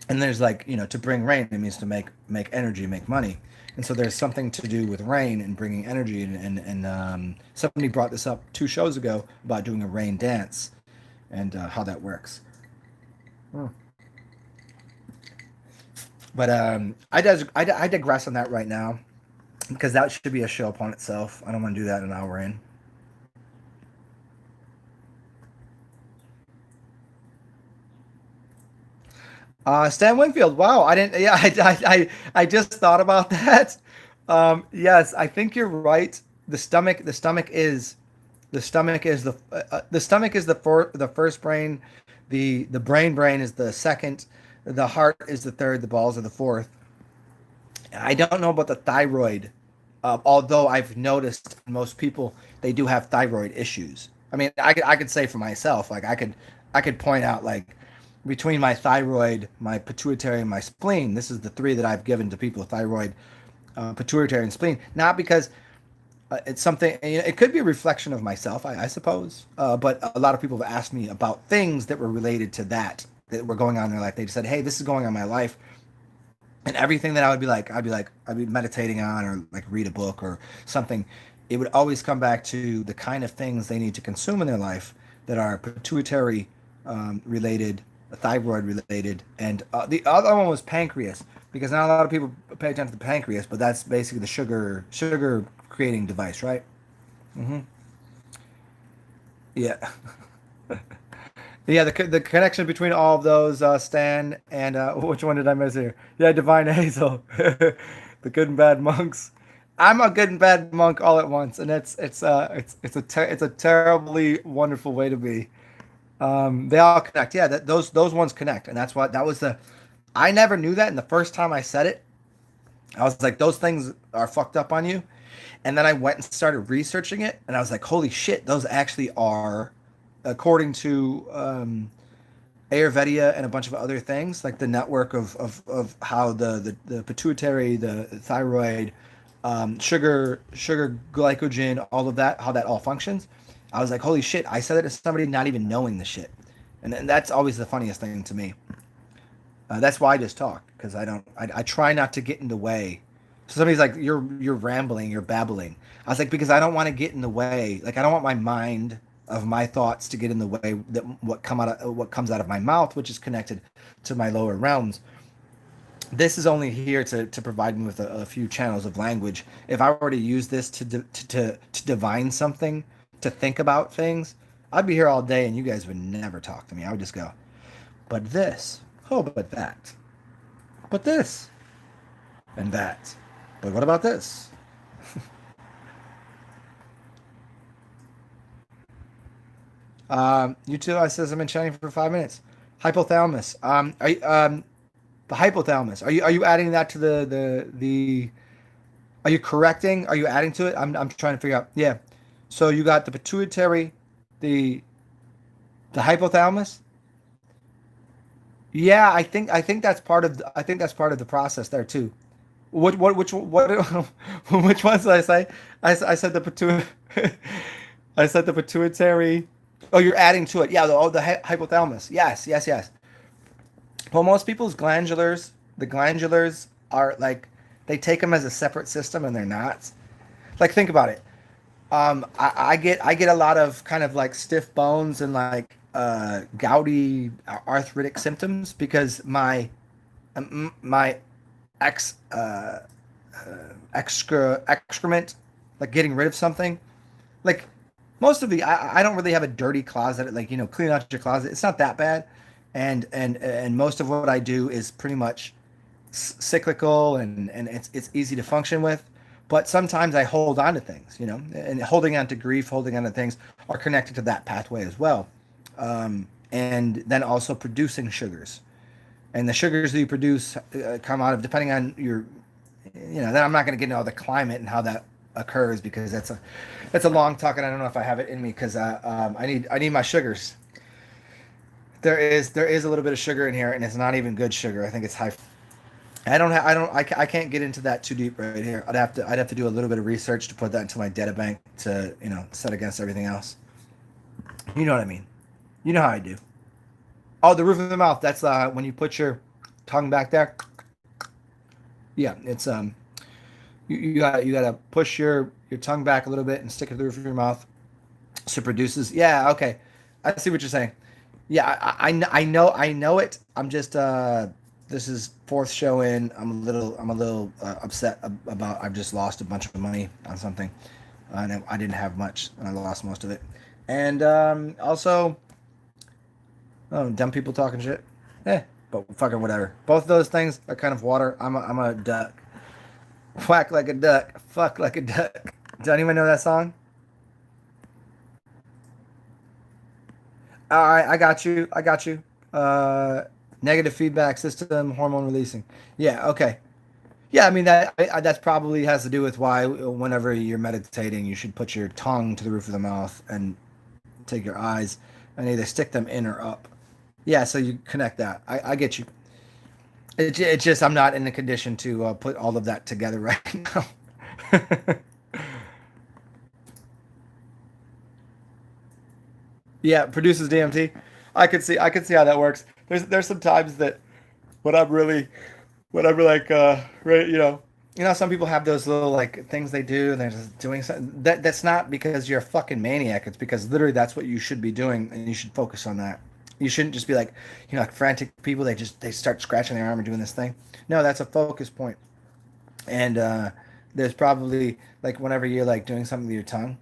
And there's like, to bring rain, it means to make energy, make money. And so there's something to do with rain and bringing energy. And somebody brought this up 2 shows ago about doing a rain dance and how that works. Hmm. But I digress on that right now because that should be a show upon itself. I don't want to do that an hour in. Stan Wingfield. Wow, I didn't. Yeah, I just thought about that. Yes, I think you're right. The first brain. The brain is the second. The heart is the third. The balls are the fourth. I don't know about the thyroid, although I've noticed most people they do have thyroid issues. I mean, I could say for myself, like I could point out like between my thyroid, my pituitary, and my spleen. This is the three that I've given to people: thyroid, pituitary, and spleen. Not because it's something. It could be a reflection of myself, I suppose. But a lot of people have asked me about things that were related to that were going on in their life. They said, "Hey, this is going on in my life." And everything that I'd be meditating on or like read a book or something, it would always come back to the kind of things they need to consume in their life that are pituitary related, thyroid related, and the other one was pancreas because not a lot of people pay attention to the pancreas, but that's basically the sugar creating device, right? Hmm. Yeah. Yeah, the connection between all of those, Stan, and which one did I miss here? Yeah, Divine Hazel, the good and bad monks. I'm a good and bad monk all at once, and it's a terribly wonderful way to be. They all connect. Yeah, those ones connect, and that's what that was the. I never knew that, and the first time I said it, I was like, those things are fucked up on you, and then I went and started researching it, and I was like, holy shit, those actually are, according to Ayurveda and a bunch of other things, like the network of how the pituitary, the thyroid, sugar, glycogen, all of that, how that all functions. I was like, holy shit, I said it to somebody not even knowing the shit. And that's always the funniest thing to me. That's why I just talk, because I try not to get in the way. So somebody's like, you're rambling, you're babbling. I was like, because I don't want to get in the way. Like, I don't want my mind of my thoughts to get in the way that what comes out of my mouth, which is connected to my lower realms. This is only here to provide me with a few channels of language. If I were to use this to divine something, to think about things, I'd be here all day and you guys would never talk to me. I would just go, but this, oh, but that, but this, and that. But what about this? You two, I says I'm in chatting for 5 minutes. Hypothalamus. The hypothalamus. Are you adding that to the? Are you correcting? Are you adding to it? I'm trying to figure out. Yeah. So you got the pituitary, the the hypothalamus. Yeah, I think that's part of I think that's part of the process there too. What which ones did I say? I said the I said the pituitary. Oh, you're adding to it. Yeah. The hypothalamus. Yes. Yes. Yes. Well, most people's glandulars, the glandulars are like they take them as a separate system, and they're not. Like think about it. I get a lot of kind of like stiff bones and like gouty arthritic symptoms because my ex excrement, like getting rid of something, like most of the I don't really have a dirty closet, like clean out your closet. It's not that bad, and most of what I do is pretty much cyclical, and it's easy to function with. But sometimes I hold on to things, and holding on to grief, holding on to things are connected to that pathway as well. And then also producing sugars, and the sugars that you produce come out of, depending on your, then I'm not going to get into all the climate and how that occurs, because that's a long talk, and I don't know if I have it in me, because I need my sugars. There is a little bit of sugar in here, and it's not even good sugar. I think it's high. I can't get into that too deep right here. I'd have to do a little bit of research to put that into my data bank to set against everything else. You know what I mean? You know how I do. Oh, the roof of the mouth. That's when you put your tongue back there. Yeah, it's you gotta push your tongue back a little bit and stick it to the roof of your mouth, so it produces. Yeah, okay, I see what you're saying. Yeah, I know it. I'm just this is fourth show in. I'm a little upset about. I've just lost a bunch of money on something, and I didn't have much, and I lost most of it. And also, oh, dumb people talking shit. But fucking whatever. Both of those things are kind of water. I'm a duck. Quack like a duck. Fuck like a duck. Does anyone know that song? All right, I got you. I got you. Uh, Negative feedback system, hormone releasing. Yeah, okay. Yeah, I mean that's probably has to do with why whenever you're meditating, you should put your tongue to the roof of the mouth and take your eyes and either stick them in or up. Yeah, so you connect that. I get you. It's just I'm not in the condition to put all of that together right now. Yeah, produces DMT. I could see how that works. There's some times that when I'm really when I'm like right, some people have those little like things they do, and they're just doing something that's not because you're a fucking maniac. It's because literally that's what you should be doing, and you should focus on that. You shouldn't just be like, like frantic people. They start scratching their arm and doing this thing. No, that's a focus point. And there's probably like whenever you're like doing something with your tongue.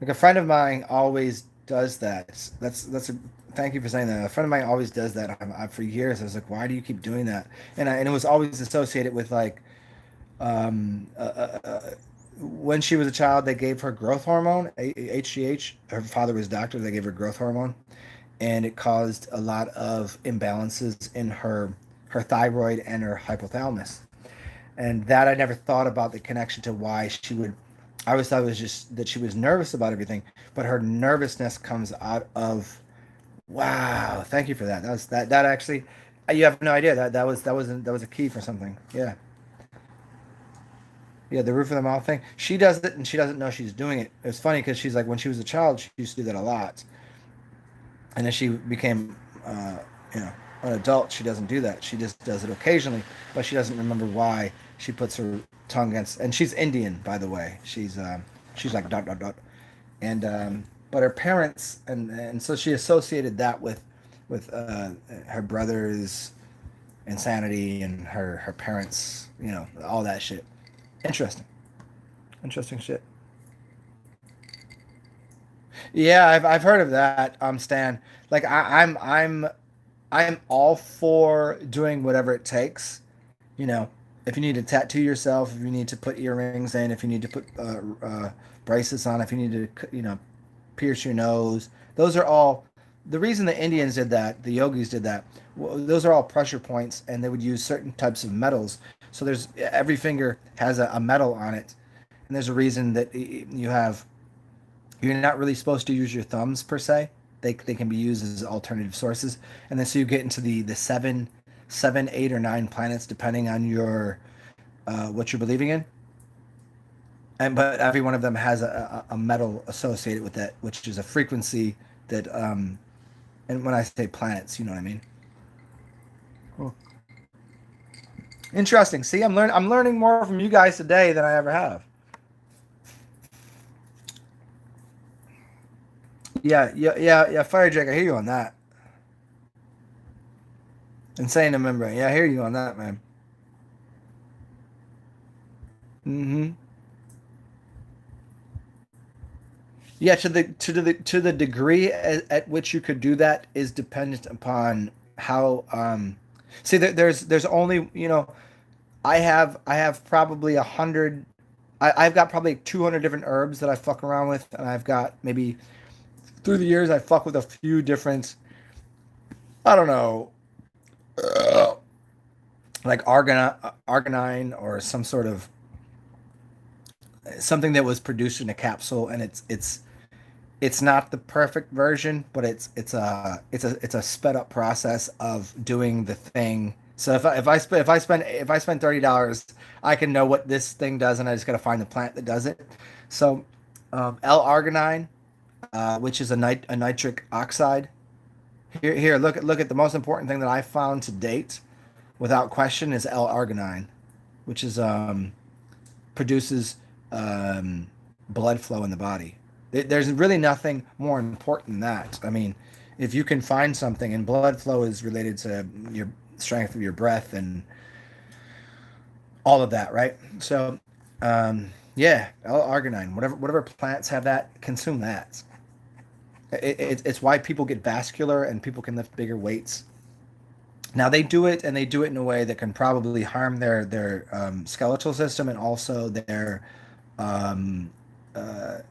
Like a friend of mine always does that. That's a thank you for saying that. A friend of mine always does that. For years. I was like, why do you keep doing that? And it was always associated with like um, uh, uh, uh, when she was a child, they gave her growth hormone, HGH. Her father was a doctor. They gave her growth hormone, and it caused a lot of imbalances in her thyroid and her hypothalamus. And that I never thought about the connection to why she would. I always thought it was just that she was nervous about everything, but her nervousness comes out of. Wow, thank you for that. That actually. You have no idea that was a key for something. Yeah, yeah, the roof of the mouth thing. She does it, and she doesn't know she's doing it. It's funny because she's like when she was a child, she used to do that a lot, and then she became, you know, an adult. She doesn't do that. She just does it occasionally, but she doesn't remember why she puts her tongue against. And she's Indian, by the way. She's like dot dot dot, and but her parents and so she associated that with her brother's insanity and her parents, all that shit. Interesting, interesting shit. Yeah, I've heard of that, Stan. Like I'm all for doing whatever it takes. You know, if you need to tattoo yourself, if you need to put earrings in, if you need to put bracelets on, if you need to, pierce your nose. Those are all the reason the Indians did that, the yogis did that. Those are all pressure points, and they would use certain types of metals. So there's every finger has a metal on it, and there's a reason that you have. You're not really supposed to use your thumbs per se. They can be used as alternative sources, and then so you get into the seven, 8, or 9 planets depending on your what you're believing in. and but every one of them has a metal associated with it, which is a frequency that and when I say planets, you know what I mean. Cool. Interesting. See, I'm learning more from you guys today than I ever have. Yeah. Fire Jack, I hear you on that. Insane membrane. Yeah, I hear you on that, man. Mm-hmm. Yeah, to the degree at which you could do that is dependent upon how see there's only I have probably 100 I've got probably 200 different herbs that I fuck around with, and I've got maybe through the years I fuck with a few different, I don't know, like arginine or some sort of something that was produced in a capsule, and it's not the perfect version, but it's a sped up process of doing the thing. So if I spend $30, I can know what this thing does, and I just got to find the plant that does it. So L-arginine, which is a nitric oxide. Here, look at the most important thing that I found to date, without question, is L-arginine, which is produces blood flow in the body. There's really nothing more important than that. I mean, if you can find something, and blood flow is related to your strength of your breath and all of that, right? So, yeah, L-arginine, whatever plants have that, consume that. It's why people get vascular and people can lift bigger weights. Now they do it, and they do it in a way that can probably harm their skeletal system, and also their um,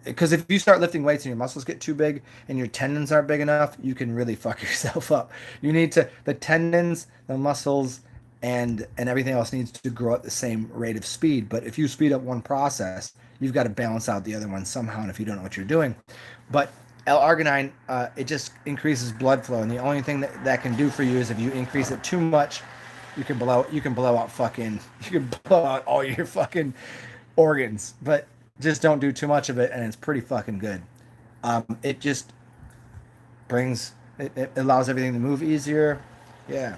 because if you start lifting weights and your muscles get too big and your tendons aren't big enough, you can really fuck yourself up. You need to the tendons, the muscles, and everything else needs to grow at the same rate of speed. But if you speed up one process, you've got to balance out the other one somehow. And if you don't know what you're doing, but L-arginine, it just increases blood flow, and the only thing that can do for you is if you increase it too much, you can blow out fucking you can blow out all your fucking organs. But just don't do too much of it, and it's pretty fucking good. It just it allows everything to move easier. Yeah.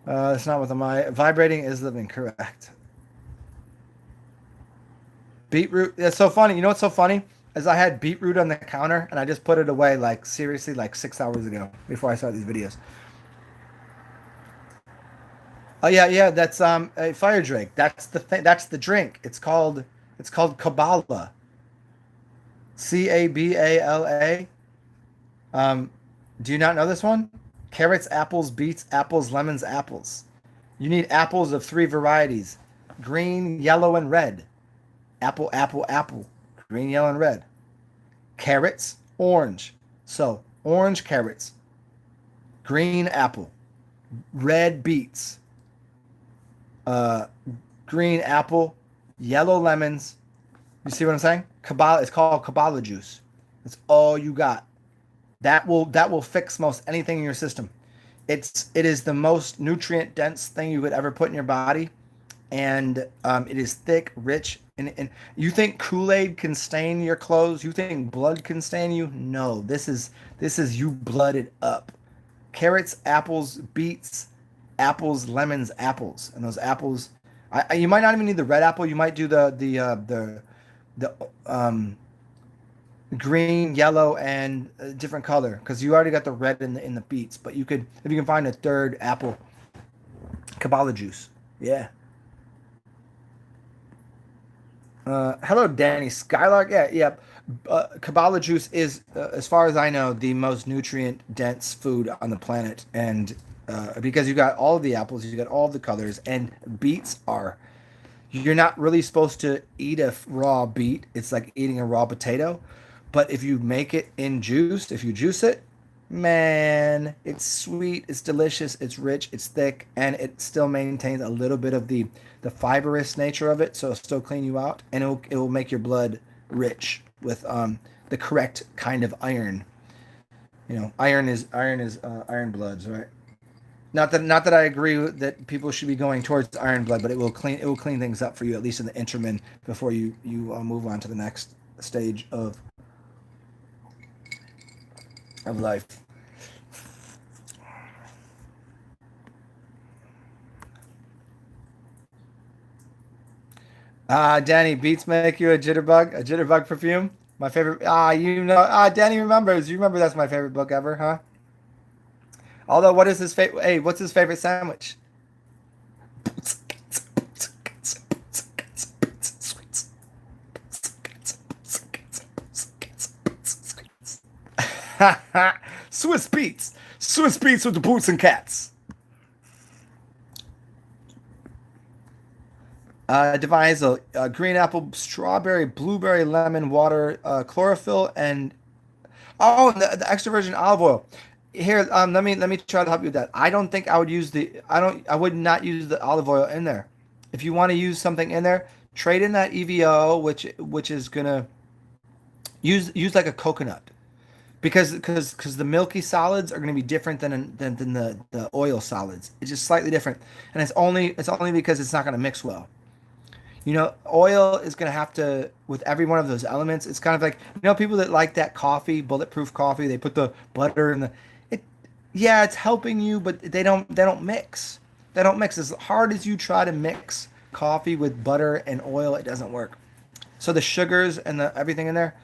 It's not with my vibrating is living, correct. Beetroot. That's so funny. You know what's so funny? Is I had beetroot on the counter, and I just put it away, like seriously, like 6 hours ago before I saw these videos. Oh yeah. That's a fire drink. That's the thing. That's the drink. It's called Kabbalah. Cabala. Um, do you not know this one? Carrots, apples, beets, apples, lemons, apples. You need apples of three varieties: green, yellow, and red. Apple, apple, apple. Green, yellow, and red. Carrots, orange. So orange carrots, green apple, red beets, uh, green apple, yellow lemons. You see what I'm saying? Kabbalah. It's called Kabbalah juice. That's all you got. That will fix most anything in your system. It is the most nutrient dense thing you could ever put in your body, and it is thick, rich, and you think Kool-Aid can stain your clothes? You think blood can stain you? No, this is you blooded up. Carrots, apples, beets, apples, lemons, apples, and those apples. You might not even need the red apple. You might do the green, yellow, and a different color because you already got the red in the beets. But you could, if you can find a third apple, Kabbalah juice. Yeah. Hello, Danny Skylark. Yeah. Kabbalah juice is, as far as I know, the most nutrient dense food on the planet, and because you got all of the apples, you got all of the colors, and beets are. You're not really supposed to eat a raw beet. It's like eating a raw potato. But if you make it in juice, if you juice it, man, it's sweet, it's delicious, it's rich, it's thick, and it still maintains a little bit of the fibrous nature of it, so it'll still clean you out, and it will make your blood rich with the correct kind of iron. Iron is iron bloods, right? Not that I agree that people should be going towards Iron Blood, but it will clean things up for you at least in the interim before you move on to the next stage of life. Danny, beats make you a jitterbug? A jitterbug perfume? My favorite. Danny remembers. You remember that's my favorite book ever, huh? Although, what is his favorite? Hey, what's his favorite sandwich? Swiss beats. Swiss beats with the boots and cats. Devise a green apple, strawberry, blueberry, lemon, water, chlorophyll, and the extra virgin olive oil. Here, let me try to help you with that. I don't think I would use I would not use the olive oil in there. If you want to use something in there, trade in that EVO, which is gonna use like a coconut because the milky solids are gonna be different than the oil solids. It's just slightly different, and it's only because it's not gonna mix well. Oil is going to have to, with every one of those elements, it's kind of like, people that like that coffee, bulletproof coffee, they put the butter in it, yeah, it's helping you, but they don't mix. They don't mix. As hard as you try to mix coffee with butter and oil, it doesn't work. So the sugars and the everything in there,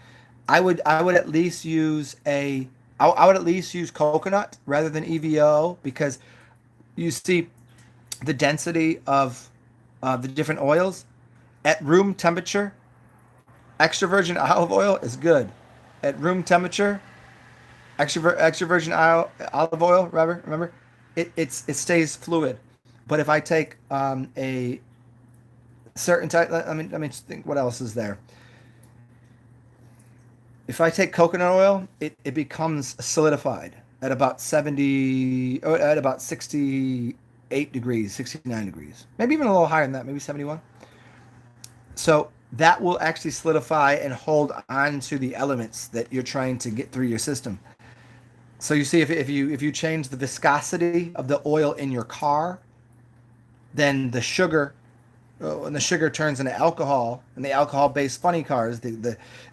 I would at least I would at least use coconut rather than EVO because you see the density of the different oils at room temperature. Extra virgin olive oil is good. At room temperature, extra virgin olive oil. Remember, it stays fluid. But if I take a certain type, let me think. What else is there? If I take coconut oil, it becomes solidified at about 70, or at about 68 degrees, 69 degrees, maybe even a little higher than that, maybe 71. So that will actually solidify and hold on to the elements that you're trying to get through your system. So you see, if you change the viscosity of the oil in your car, then the sugar, when the sugar turns into alcohol, and the alcohol-based funny cars,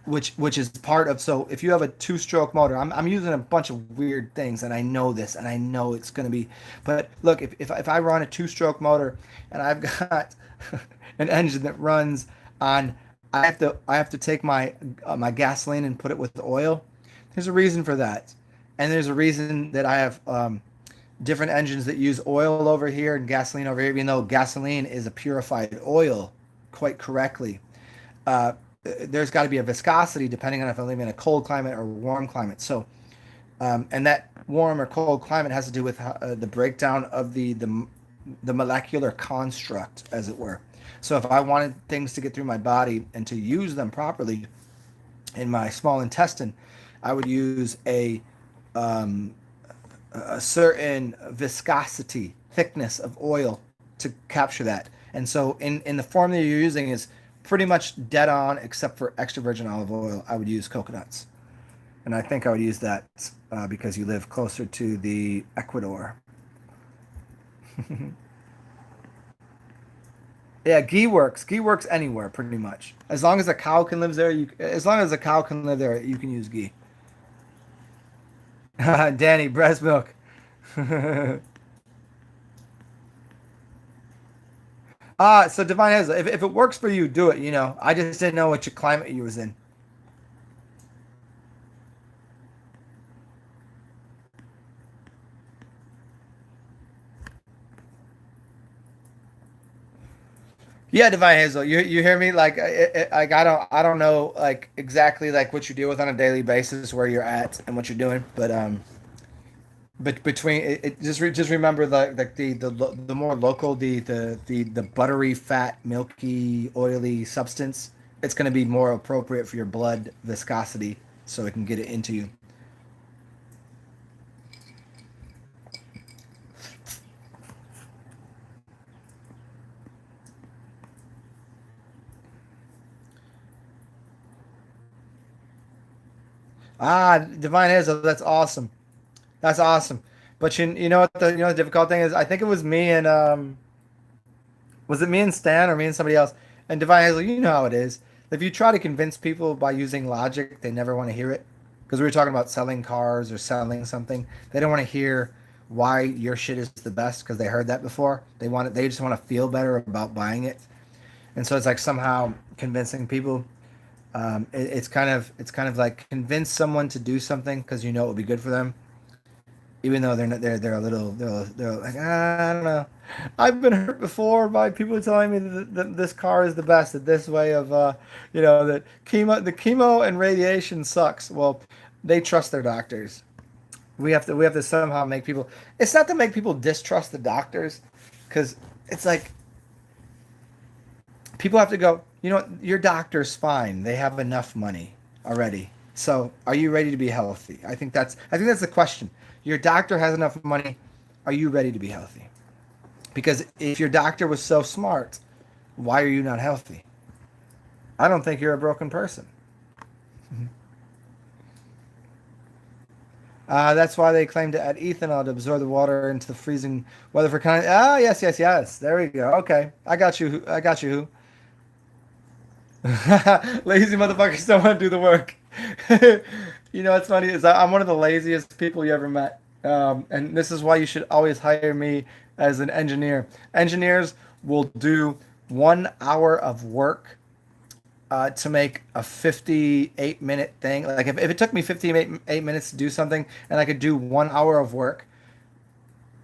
which is part of. So if you have a two-stroke motor, I'm using a bunch of weird things, and I know this, and I know it's going to be. But look, if I run a two-stroke motor, and I've got an engine that runs on, I have to take my gasoline and put it with the oil. There's a reason for that, and there's a reason that I have different engines that use oil over here and gasoline over here, even though gasoline is a purified oil quite correctly. Uh, there's got to be a viscosity depending on if I'm living in a cold climate or warm climate. So, and that warm or cold climate has to do with the breakdown of the molecular construct, as it were. So, if I wanted things to get through my body and to use them properly in my small intestine, I would use a certain viscosity, thickness of oil to capture that. And so in the form that you're using is pretty much dead on, except for extra virgin olive oil. I would use coconuts. And I think I would use that because you live closer to the Ecuador. Yeah, ghee works. Ghee works anywhere pretty much. As long as a cow can live there, as long as a cow can live there, you can use ghee. Danny, breast milk. So Divine has, if it works for you, do it. I just didn't know what your climate you was in. Yeah, Divine Hazel, you hear me? Like I don't know like exactly like what you deal with on a daily basis, where you're at and what you're doing, but between just remember the more local the buttery, fat, milky, oily substance, it's going to be more appropriate for your blood viscosity, so it can get it into you. Divine Hazel, that's awesome. That's awesome. But you know what the difficult thing is? I think it was me and was it me and Stan or me and somebody else? And Divine Hazel, you know how it is. If you try to convince people by using logic, they never want to hear it. Because we were talking about selling cars or selling something. They don't want to hear why your shit is the best because they heard that before. They want it, they just want to feel better about buying it. And so it's like somehow convincing people. It's kind of like convince someone to do something because you know it will be good for them, even though they're a little they're like I don't know. I've been hurt before by people telling me that this car is the best. That this way of that chemo and radiation sucks. Well, they trust their doctors. We have to somehow make people. It's not to make people distrust the doctors, because it's like people have to go. You know what? Your doctor's fine. They have enough money already. So, are you ready to be healthy? I think that's the question. Your doctor has enough money. Are you ready to be healthy? Because if your doctor was so smart, why are you not healthy? I don't think you're a broken person. That's why they claim to add ethanol to absorb the water into the freezing weather for kind. Ah, yes, yes, yes. There we go. Okay, I got you. I got you. Lazy motherfuckers don't want to do the work. You know what's funny is I'm one of the laziest people you ever met, and this is why you should always hire me as an engineer. Engineers will do 1 hour of work to make a 58-minute thing. Like if it took me 58 minutes to do something, and I could do 1 hour of work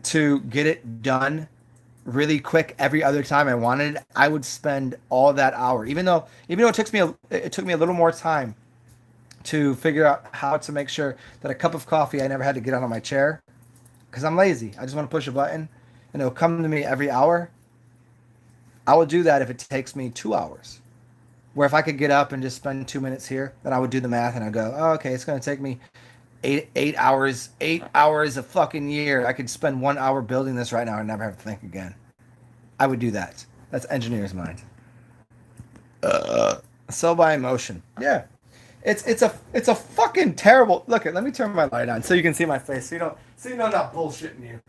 to get it done really quick every other time I wanted it, I would spend all that hour. Even though it took me a little more time to figure out how to make sure that a cup of coffee I never had to get out of my chair because I'm lazy. I just want to push a button and it'll come to me every hour. I would do that if it takes me 2 hours. Where if I could get up and just spend 2 minutes here, then I would do the math and I'd go, oh, okay, it's going to take me eight hours, 8 hours a fucking year. I could spend 1 hour building this right now and never have to think again. I would do that. That's engineer's mind. Sell by emotion. Yeah. It's a fucking terrible. Look, let me turn my light on so you can see my face. So you know I'm not bullshitting you.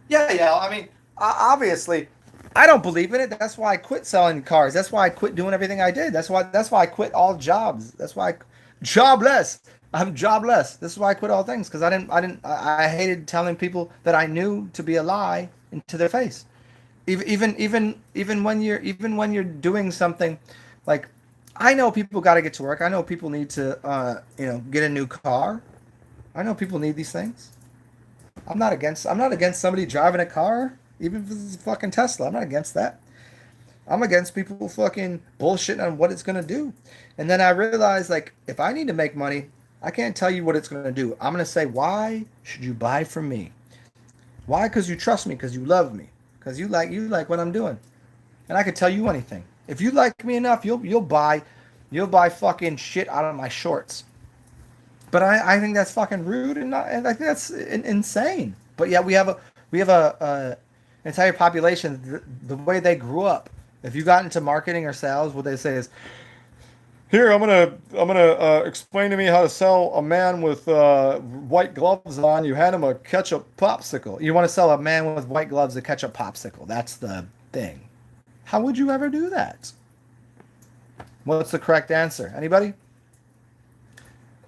Yeah, yeah. I mean, obviously, I don't believe in it. That's why I quit selling cars. That's why I quit doing everything I did. That's why I quit all jobs. That's why jobless. I'm jobless. This is why I quit all things because I hated telling people that I knew to be a lie into their face. Even when you're doing something like I know people got to get to work. I know people need to get a new car. I know people need these things. I'm not against somebody driving a car, even if it's a fucking Tesla. I'm not against that. I'm against people fucking bullshitting on what it's gonna do. And then I realized like if I need to make money, I can't tell you what it's gonna do. I'm gonna say, why should you buy from me? Why? Because you trust me, because you love me, because you like what I'm doing. And I could tell you anything. If you like me enough, you'll buy fucking shit out of my shorts. But I think that's fucking rude and I think that's insane. But yeah, we have a entire population the way they grew up. If you got into marketing or sales, what they say is, "Here, I'm gonna explain to me how to sell a man with white gloves on. You hand him a ketchup popsicle. You want to sell a man with white gloves a ketchup popsicle. That's the thing. How would you ever do that? What's the correct answer? Anybody?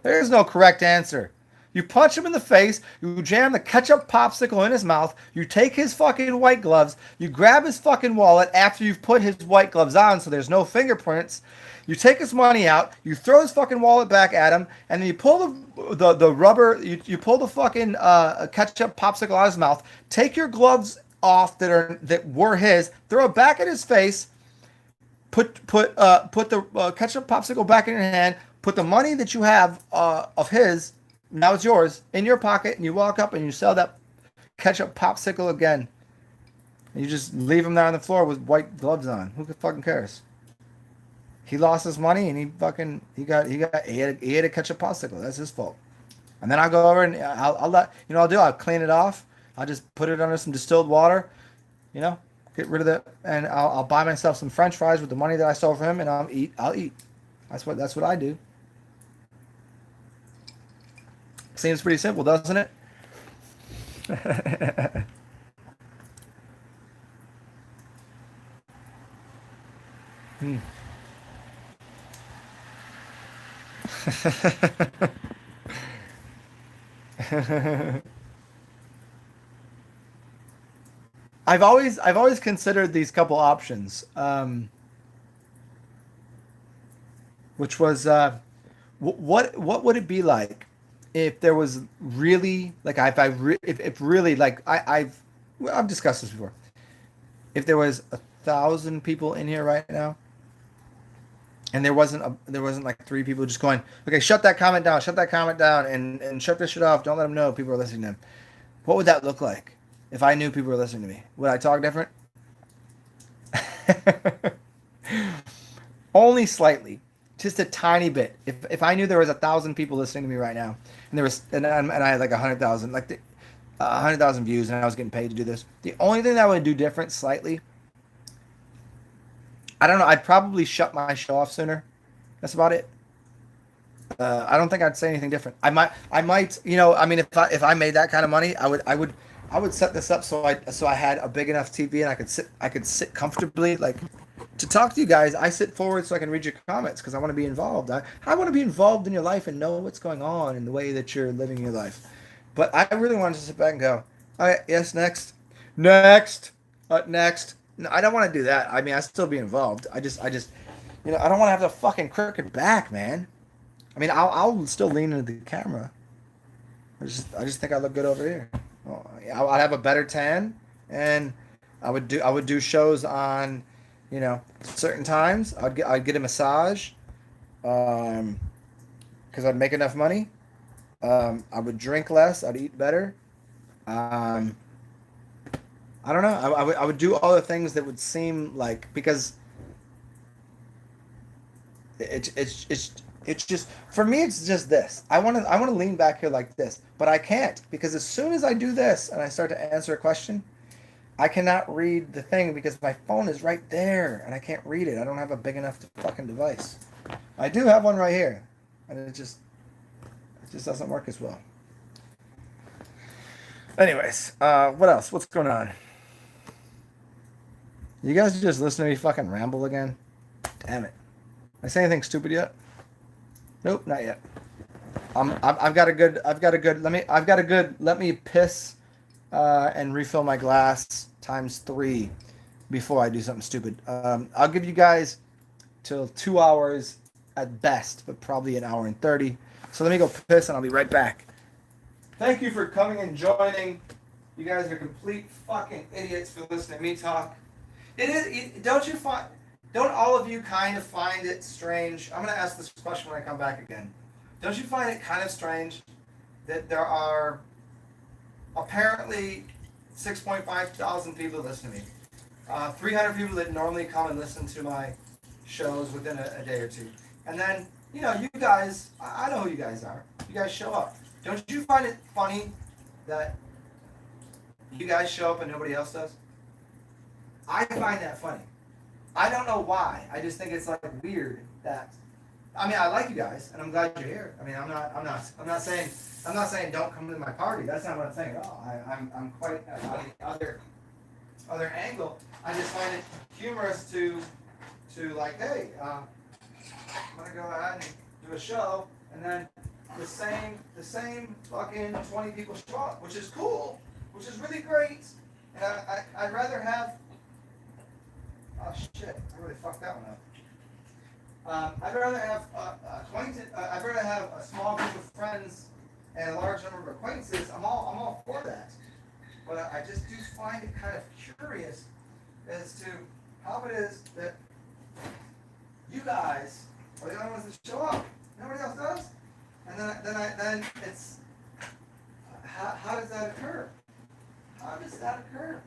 There is no correct answer. You punch him in the face, you jam the ketchup popsicle in his mouth, you take his fucking white gloves, you grab his fucking wallet after you've put his white gloves on so there's no fingerprints, you take his money out, you throw his fucking wallet back at him, and then you pull the rubber, you pull the fucking ketchup popsicle out of his mouth, take your gloves off that were his, throw it back at his face, put the ketchup popsicle back in your hand, put the money that you have of his, now it's yours, in your pocket, and you walk up and you sell that ketchup popsicle again. And you just leave him there on the floor with white gloves on. Who fucking cares? He lost his money and he ate a ketchup popsicle. That's his fault. And then I'll go over and I'll clean it off. I'll just put it under some distilled water, get rid of that, and I'll buy myself some French fries with the money that I stole from him, and I'll eat. That's what I do. Seems pretty simple, doesn't it? Hmm. I've always considered these couple options, which was what would it be like if there was really like if really like I've discussed this before. If there was 1,000 people in here right now, and there wasn't like three people just going, okay, shut that comment down, and shut this shit off. Don't let them know people are listening to them. What would that look like if I knew people were listening to me? Would I talk different? Only slightly, just a tiny bit. If I knew there was 1,000 people listening to me right now, and there was and I had like 100,000 like 100,000 views, and I was getting paid to do this, the only thing that I would do different slightly, I don't know. I'd probably shut my show off sooner. That's about it. I don't think I'd say anything different. I might, I mean, if I made that kind of money, I would set this up so I had a big enough TV and I could sit comfortably, like, to talk to you guys. I sit forward so I can read your comments because I want to be involved. I want to be involved in your life and know what's going on in the way that you're living your life. But I really wanted to sit back and go, all right, yes, next. No, I don't want to do that. I mean, I still be involved. I just, I don't want to have the fucking crooked back, man. I mean, I'll still lean into the camera. I just think I look good over here. Well, I'd have a better tan, and I would do shows on, certain times. I'd get a massage, because I'd make enough money. I would drink less. I'd eat better. Um, I don't know. I would do all the things that would seem like, because it's just, for me, it's just this. I want to lean back here like this, but I can't, because as soon as I do this and I start to answer a question, I cannot read the thing because my phone is right there and I can't read it. I don't have a big enough fucking device. I do have one right here, and it just doesn't work as well. Anyways, what else? What's going on? You guys just listen to me fucking ramble again? Damn it. I say anything stupid yet? Nope, not yet. Let me piss and refill my glass times three before I do something stupid. I'll give you guys till 2 hours at best, but probably an hour and 30. So let me go piss and I'll be right back. Thank you for coming and joining. You guys are complete fucking idiots for listening to me talk. Don't all of you kind of find it strange? I'm going to ask this question when I come back again. Don't you find it kind of strange that there are apparently 6.5 thousand people that listen to me? 300 people that normally come and listen to my shows within a day or two. And then, you guys, I know who you guys are. You guys show up. Don't you find it funny that you guys show up and nobody else does? I find that funny. I don't know why. I just think it's like weird that. I mean, I like you guys, and I'm glad you're here. I mean, I'm not saying don't come to my party. That's not what I'm saying at all. I'm quite on the other angle. I just find it humorous to like, hey, I'm gonna go ahead and do a show, and then the same fucking 20 people show up, which is cool, which is really great, and I'd rather have. Oh shit! I really fucked that one up. I'd rather have I'd rather have a small group of friends and a large number of acquaintances. I'm all for that. But I just do find it kind of curious as to how it is that you guys are the only ones that show up. Nobody else does. And then it's how does that occur? How does that occur?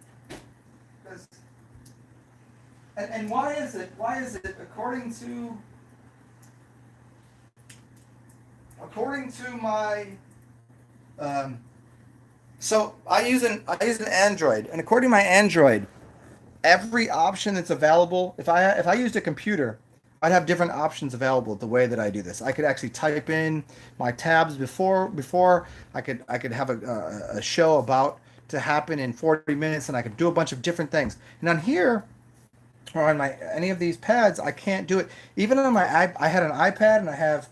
Because and why is it according to my so I use an Android, and according to my Android, every option that's available, if I used a computer, I'd have different options available the way that I do this. I could actually type in my tabs before I could have a show about to happen in 40 minutes, and I could do a bunch of different things. And on here or on my any of these pads, I can't do it. Even on my I had an iPad and I have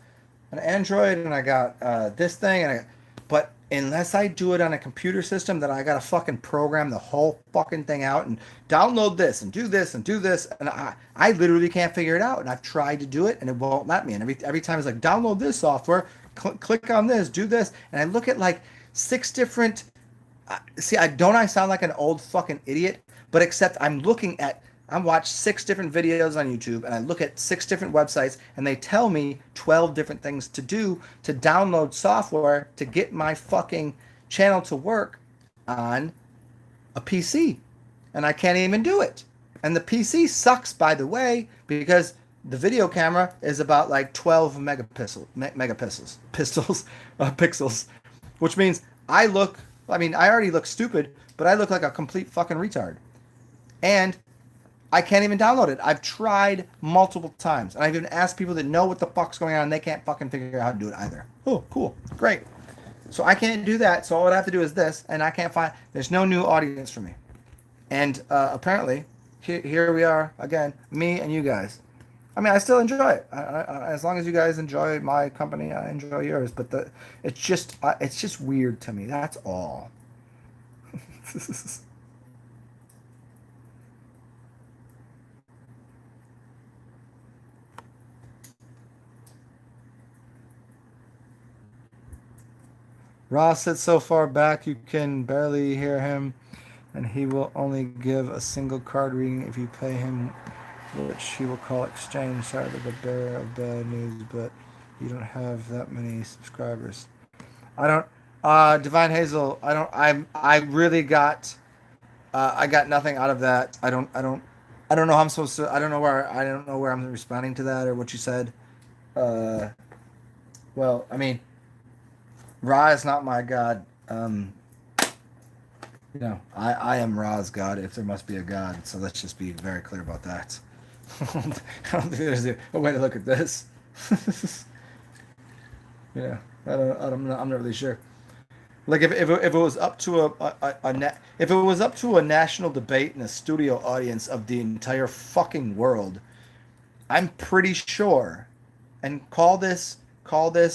an Android and I got this thing but unless I do it on a computer system that I gotta fucking program the whole fucking thing out and download this and do this and do this and I literally can't figure it out and I've tried to do it and it won't let me and every time it's like download this software, click on this, do this and I look at like six different see, I sound like an old fucking idiot, but except I'm looking at I watch six different videos on YouTube and I look at six different websites and they tell me 12 different things to do to download software to get my fucking channel to work on a PC. And I can't even do it. And the PC sucks, by the way, because the video camera is about like 12 megapixels, pixels, which means I already look stupid, but I look like a complete fucking retard. And I can't even download it. I've tried multiple times. And I've even asked people that know what the fuck's going on and they can't fucking figure out how to do it either. Oh, cool. Great. So I can't do that. So all I have to do is this. And I can't there's no new audience for me. And apparently, here we are again, me and you guys. I mean, I still enjoy it. As long as you guys enjoy my company, I enjoy yours. But it's just weird to me. That's all. Ross sits so far back you can barely hear him, and he will only give a single card reading if you pay him, which he will call exchange. Sorry to the bearer of bad news, but you don't have that many subscribers. I don't. Divine Hazel. I don't. I really got. I got nothing out of that. I don't know how I'm supposed to. I don't know where. I don't know where I'm responding to that or what you said. Uh. Well, I mean. Ra is not my god. I am Ra's god if there must be a god. So let's just be very clear about that. I don't think there's a way to look at this. Yeah, I'm not really sure. Like if it was up to if it was up to a national debate and a studio audience of the entire fucking world, I'm pretty sure, and call this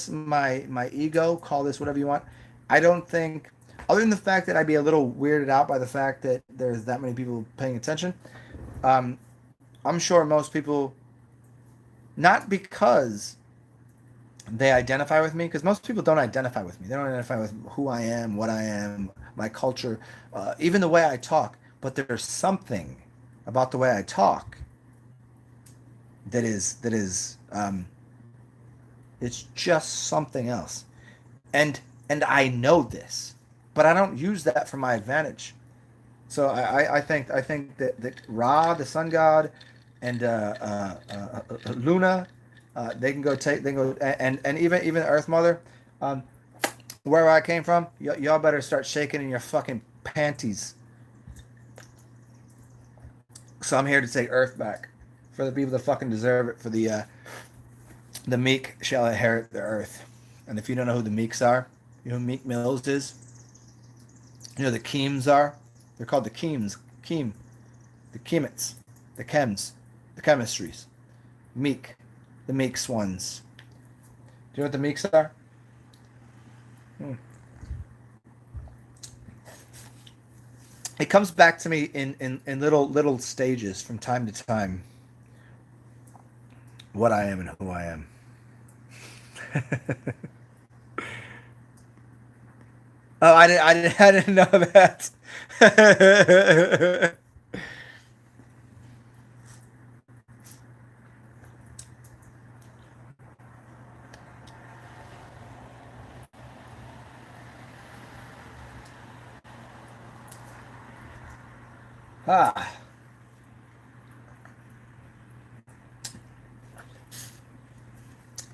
my ego, call this whatever you want. I don't think, other than the fact that I'd be a little weirded out by the fact that there's that many people paying attention. Um, I'm sure most people, not because they identify with me, because most people don't identify with me. They don't identify with who I am, what I am, my culture, even the way I talk. But there's something about the way I talk that is it's just something else. And I know this, but I don't use that for my advantage. So I think that Ra, the sun god, and Luna, they can go and even Earth Mother, um, where I came from, y'all better start shaking in your fucking panties. So I'm here to take Earth back for the people that fucking deserve it. For the meek shall inherit the earth. And if you don't know who the meeks are, you know who Meek Mills is. You know who the Keems are. They're called the Keems. The Keemits, the Chems, the chemistries. Meek, the Meeks ones. Do you know what the Meeks are? Hmm. It comes back to me in little stages from time to time. What I am and who I am. Oh, I didn't know that. Ah,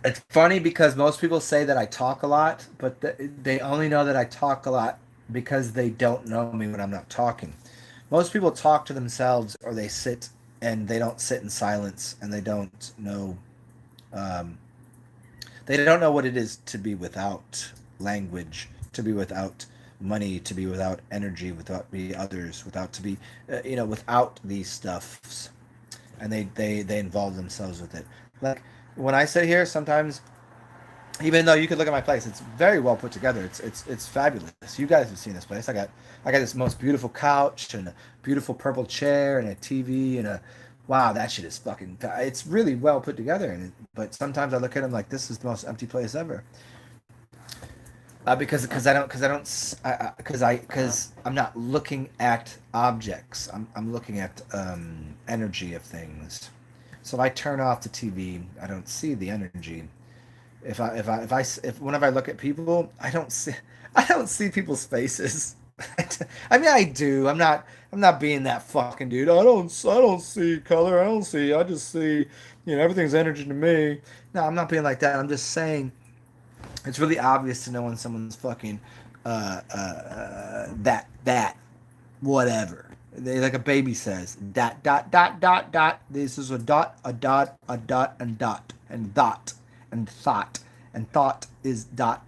it's funny because most people say that I talk a lot, but they only know that I talk a lot because they don't know me when I'm not talking. Most people talk to themselves or they sit and they don't sit in silence, and um, they don't know what it is to be without language, to be without money, to be without energy, without be others, without to be, without these stuffs, and they involve themselves with it. Like when I sit here, sometimes, even though you could look at my place, it's very well put together. It's fabulous. You guys have seen this place. I got this most beautiful couch and a beautiful purple chair and a TV and a wow, that shit is fucking. It's really well put together. But sometimes I look at them like this is the most empty place ever. Because I'm not looking at objects. I'm looking at energy of things. So if I turn off the TV, I don't see the energy. If whenever I look at people, I don't see people's faces. I mean, I do. I'm not being that fucking dude. I don't see color. I just see, everything's energy to me. No, I'm not being like that. I'm just saying it's really obvious to know when someone's fucking that whatever. Like a baby says dot dot dot dot dot. This is a dot, a dot, a dot, and dot, and dot, and thought, and thought is dot.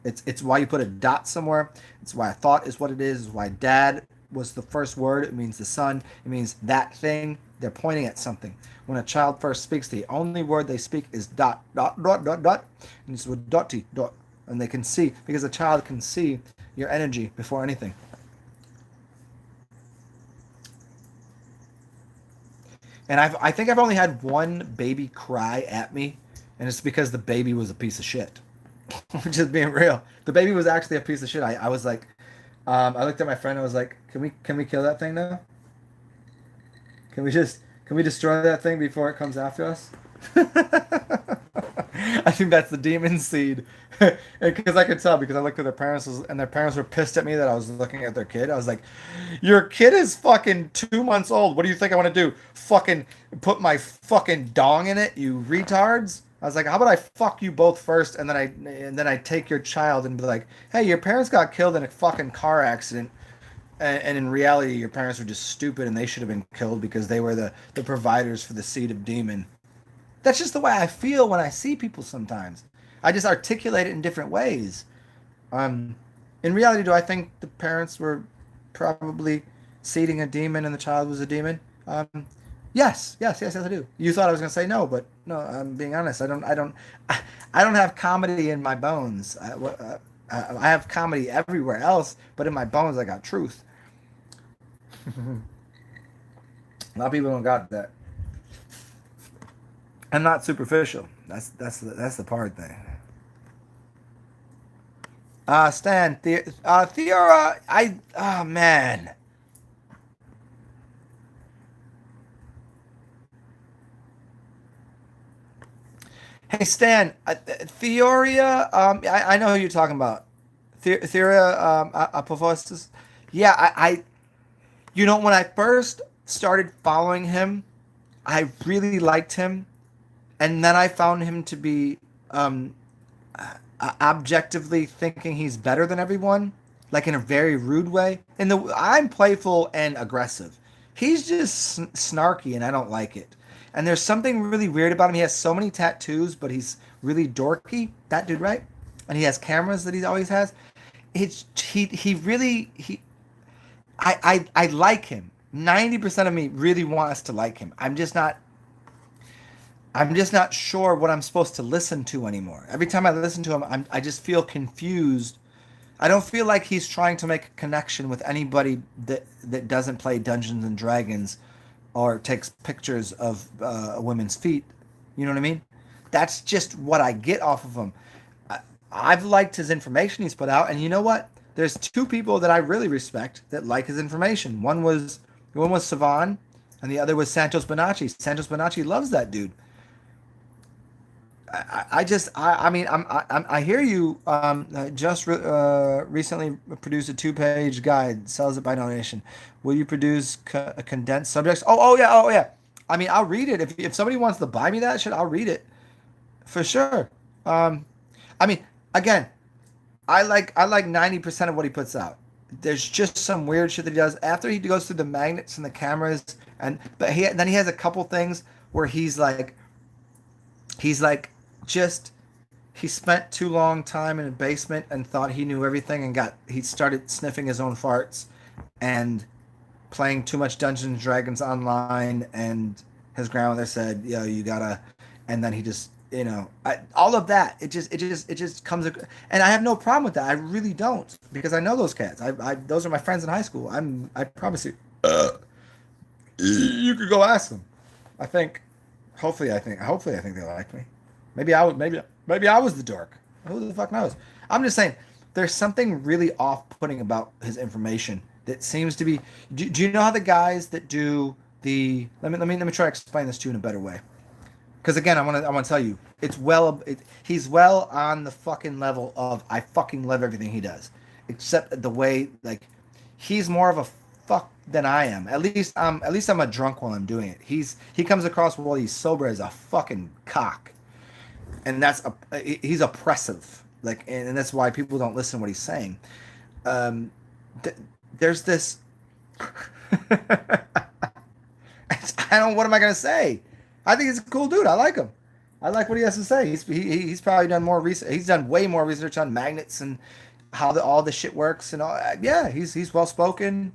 It's why you put a dot somewhere. It's why a thought is what it is. It's why dad was the first word. It means the son. It means that thing. They're pointing at something. When a child first speaks, the only word they speak is dot dot dot dot dot, and it's with dotty dot, and they can see because a child can see your energy before anything. And I think I've only had one baby cry at me, and it's because the baby was a piece of shit. Just being real. The baby was actually a piece of shit. I was like, I looked at my friend. I was like, can we kill that thing now? Can we destroy that thing before it comes after us? I think that's the demon seed. Because I could tell because I looked at their parents and their parents were pissed at me that I was looking at their kid. I was like, "Your kid is fucking 2 months old. What do you think I want to do? Fucking put my fucking dong in it, you retards?" I was like, "How about I fuck you both first, and then I take your child and be like, hey, your parents got killed in a fucking car accident, and in reality, your parents were just stupid and they should have been killed because they were the providers for the seed of demon." That's just the way I feel when I see people sometimes. I just articulate it in different ways. Um, in reality, do I think the parents were probably seeding a demon and the child was a demon? Yes, yes, yes, yes, I do. You thought I was going to say no, but no, I'm being honest. I don't have comedy in my bones. I have comedy everywhere else, but in my bones, I got truth. A lot of people don't got that. I'm not superficial. That's the part thing. Stan, Theora, oh man. Hey Stan, Theoria, I know who you're talking about. Theoria, Apophysis. Yeah, when I first started following him, I really liked him, and then I found him to be um, objectively thinking he's better than everyone, like in a very rude way. And I'm playful and aggressive. He's just snarky, and I don't like it. And there's something really weird about him. He has so many tattoos, but he's really dorky. That dude, right? And he has cameras that he always has. It's he really he. I like him. 90% of me really wants to like him. I'm just not sure what I'm supposed to listen to anymore. Every time I listen to him, I just feel confused. I don't feel like he's trying to make a connection with anybody that doesn't play Dungeons and Dragons or takes pictures of women's feet. You know what I mean? That's just what I get off of him. I've liked his information he's put out, and you know what? There's two people that I really respect that like his information. One was Savan, and the other was Santos Bonacci. Santos Bonacci loves that dude. I mean, I hear you. Recently produced a two-page guide, sells it by donation. Will you produce condensed subjects? Oh yeah. I mean, I'll read it if somebody wants to buy me that shit. I'll read it for sure. Um, I mean, again, I like 90% of what he puts out. There's just some weird shit that he does after he goes through the magnets and the cameras And but then he has a couple things where he's like just he spent too long time in a basement and thought he knew everything and he started sniffing his own farts and playing too much Dungeons and Dragons online, and his grandmother said, "Yo, you gotta," and then he just, all of that. It just comes, and I have no problem with that. I really don't, because I know those cats. Those are my friends in high school. I promise you, you could go ask them. I think, hopefully, I think they like me. Maybe I was the dork. Who the fuck knows? I'm just saying, there's something really off-putting about his information that seems to be. Do you know how the guys that do the? Let me try to explain this to you in a better way. Because again, I want to tell you, he's well on the fucking level of I fucking love everything he does, except the way like he's more of a fuck than I am. At least I'm a drunk while I'm doing it. He comes across while he's sober as a fucking cock, and he's oppressive. Like, and that's why people don't listen to what he's saying. Um, th- there's this. I don't. What am I gonna say? I think he's a cool dude. I like him. I like what he has to say. He's probably done more research. He's done way more research on magnets and how all the shit works and all. Yeah, he's well spoken.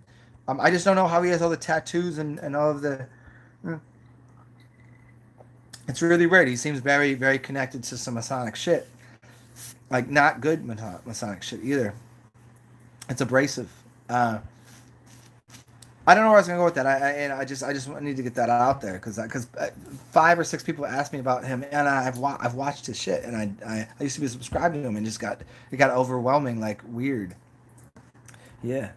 I just don't know how he has all the tattoos and all of the. mm, It's really weird. He seems very very connected to some Masonic shit. Like not good Masonic shit either. It's abrasive. I don't know where I was gonna go with that. I just need to get that out there because 5 or 6 people asked me about him, and I've watched his shit, and I used to be subscribed to him, and it got overwhelming, like weird. Yeah.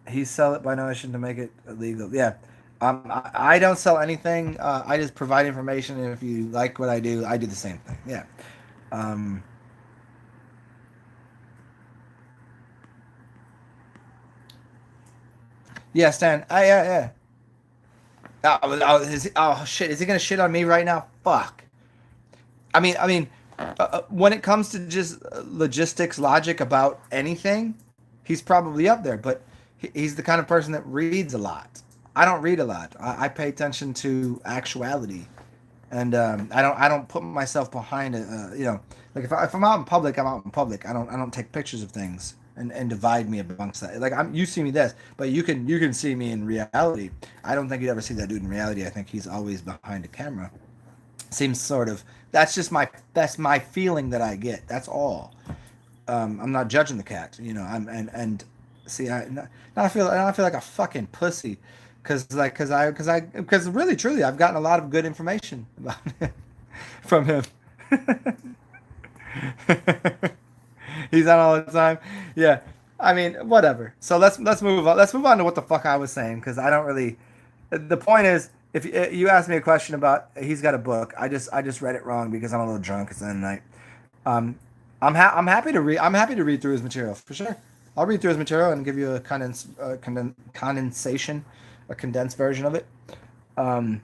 He sell it by notion to make it illegal. Yeah. I don't sell anything. I just provide information, and if you like what I do the same thing. Yeah. Um, yeah, Stan. Yeah. Oh shit! Is he gonna shit on me right now? Fuck. When it comes to just logistics, logic about anything, he's probably up there. But he's the kind of person that reads a lot. I don't read a lot. I pay attention to actuality, and I don't put myself behind like if I'm out in public, I'm out in public. I don't take pictures of things and divide me amongst that. Like you see me this, but you can see me in reality. I don't think you'd ever see that dude in reality. I think he's always behind a camera. Seems sort of that's my feeling that I get. That's all. I'm not judging the cat. And see now I feel like a fucking pussy because really truly I've gotten a lot of good information about him from him. He's on all the time. Yeah. I mean, whatever. So let's move on. Let's move on to what the fuck I was saying because I don't really. The point is, if you asked me a question about he's got a book, I just read it wrong because I'm a little drunk at the end of the night. Um, I'm happy to read. I'm happy to read through his material for sure. I'll read through his material and give you a condensation, a condensed version of it. Um,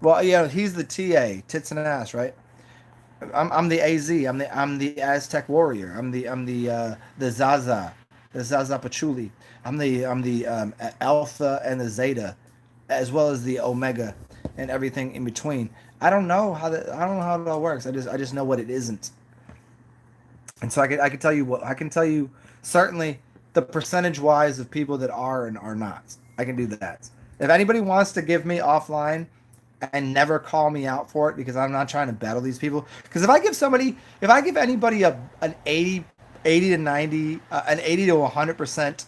well, yeah, he's the TA, tits and ass, right? I'm the AZ. I'm the Aztec warrior. I'm the Zaza, the Zaza Patchouli. I'm the Alpha and the Zeta, as well as the Omega, and everything in between. I don't know how it all works. I just know what it isn't. And so I can tell you what I can tell you certainly the percentage wise of people that are and are not. I can do that. If anybody wants to give me offline and never call me out for it because I'm not trying to battle these people. Because if I give anybody an 80 to 90, an 80 to 100%,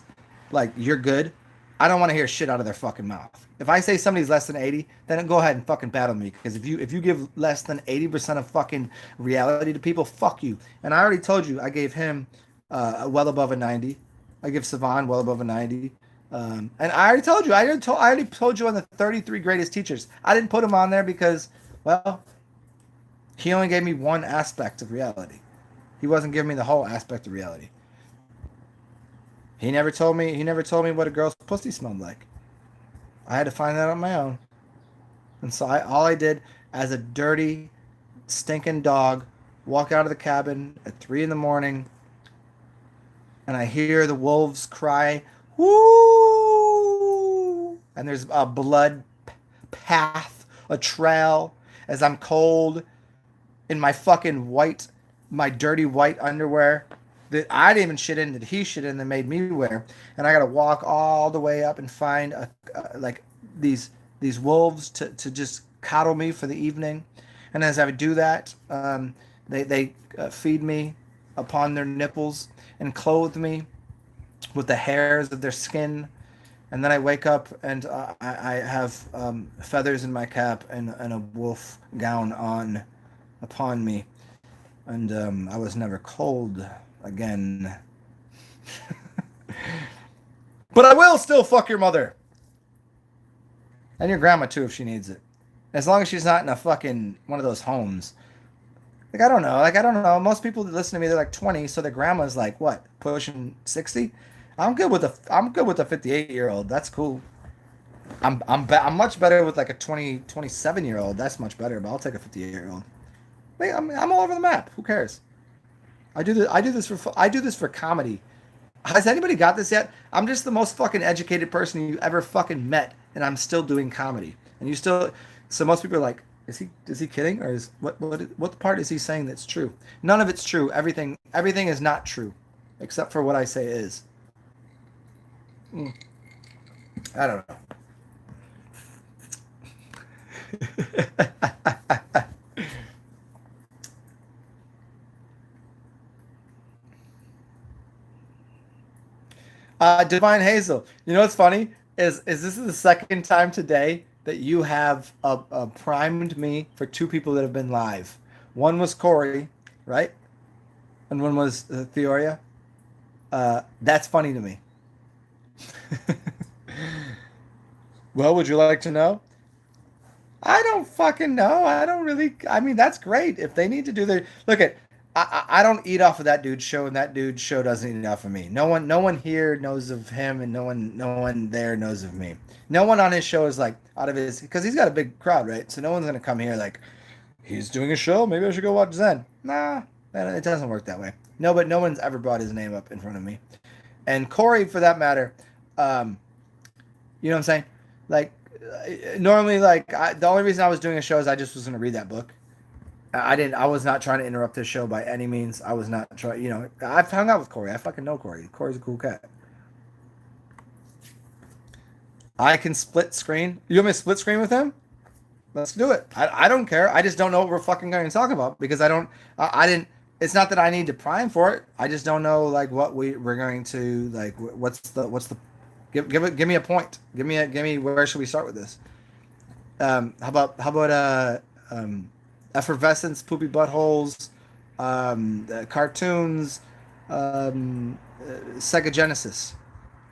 like you're good, I don't want to hear shit out of their fucking mouth. If I say somebody's less than 80, then go ahead and fucking battle me. Because if you give less than 80% of fucking reality to people, fuck you. And I already told you, I gave him well above a 90. I give Savan well above a 90. And I already told you, I already told you on the 33 greatest teachers. I didn't put him on there because, well, he only gave me one aspect of reality. He wasn't giving me the whole aspect of reality. He never told me. He never told me what a girl's pussy smelled like. I had to find that on my own. And so all I did as a dirty, stinking dog, walk out of the cabin at 3 in the morning, and I hear the wolves cry, "Woo!" and there's a blood path, a trail, as I'm cold in my fucking white, my dirty white underwear that I didn't even shit in, that he shit in, that made me wear, and I gotta walk all the way up and find like these these wolves to just coddle me for the evening, and as I would do that, they feed me upon their nipples and clothe me with the hairs of their skin, and then I wake up and I have feathers in my cap and a wolf gown on upon me, and I was never cold again. But I will still fuck your mother and your grandma too if she needs it, as long as she's not in a fucking one of those homes. Like I don't know. Most people that listen to me, they're like 20, so their grandma's like what, pushing 60. I'm good with a 58-year-old. That's cool. I'm much better with like a 27-year-old. That's much better, but I'll take a 58-year-old. Like, I'm all over the map. Who cares? I do this for comedy. Has anybody got this yet? I'm just the most fucking educated person you ever fucking met, and I'm still doing comedy. And you still, so most people are like, is he kidding, or is what part is he saying that's true? None of it's true. Everything is not true, except for what I say is. Mm, I don't know. Divine Hazel. You know what's funny is this is the second time today that you have primed me for two people that have been live. One was Corey, right? And one was Theoria. That's funny to me. Well, would you like to know? I don't fucking know. I don't really. I mean, that's great if they need to do their look at. I don't eat off of that dude's show, and that dude's show doesn't eat off of me. No one here knows of him, and no one there knows of me. No one on his show is like out of his because he's got a big crowd, right? So no one's gonna come here like he's doing a show. Maybe I should go watch Zen. Nah, it doesn't work that way. No, but no one's ever brought his name up in front of me, and Corey for that matter. Um, you know what I'm saying? Like normally, the only reason I was doing a show is I just was gonna read that book. I didn't. I was not trying to interrupt this show by any means. I was not trying. You know, I've hung out with Corey. I fucking know Corey. Corey's a cool cat. I can split screen. You want me to split screen with him? Let's do it. I don't care. I just don't know what we're fucking going to talk about because I don't. I didn't. It's not that I need to prime for it. I just don't know like what we're going to like. What's the give me a point. Give me where should we start with this? How about effervescence, poopy buttholes, cartoons, Sega Genesis,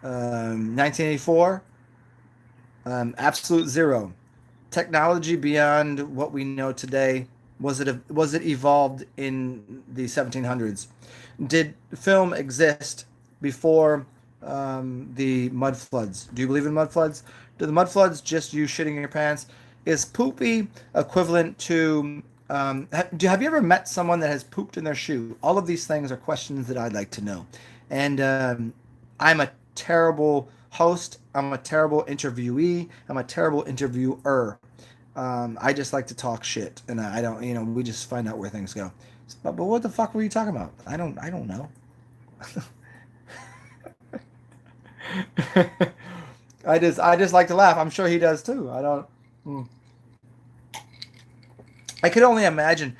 1984, Absolute Zero, technology beyond what we know today. Was it evolved in the 1700s? Did film exist before the mud floods? Do you believe in mud floods? Do the mud floods just you shitting in your pants? Is poopy equivalent to have you ever met someone that has pooped in their shoe? All of these things are questions that I'd like to know. And I'm a terrible host. I'm a terrible interviewee. I'm a terrible interviewer. I just like to talk shit, and I don't. You know, we just find out where things go. But what the fuck were you talking about? I don't know. I just like to laugh. I'm sure he does too. I don't. Hmm. I could only imagine.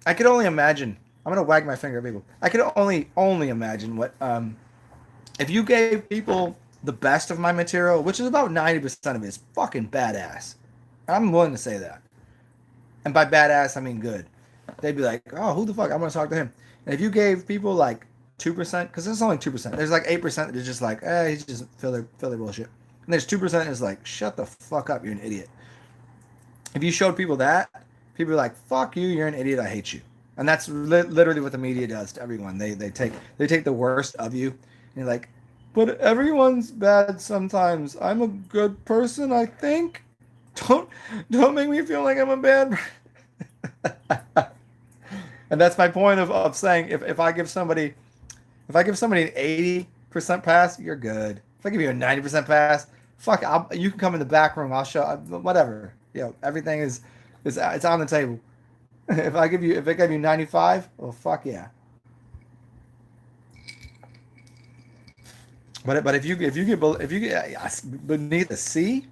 I could only imagine. I'm gonna wag my finger at people. I could only imagine what if you gave people the best of my material, which is about 90% of it, is fucking badass. I'm willing to say that. And by badass, I mean good. They'd be like, oh, who the fuck? I'm gonna talk to him. And if you gave people like 2%, because there's only 2%. There's like 8% that is just like, he's just fill their bullshit. And there's 2% is like, shut the fuck up, you're an idiot. If you showed people that, people are like, fuck you, you're an idiot, I hate you. And that's literally what the media does to everyone. They take the worst of you, and you're like, but everyone's bad sometimes. I'm a good person, I think. Don't make me feel like I'm a bad. And that's my point of saying if I give somebody an 80% pass, you're good. If I give you a 90% pass, Fuck, you can come in the back room. I'll show whatever. Everything is it's on the table. If I give you 95, well, fuck yeah. But if you get beneath the sea,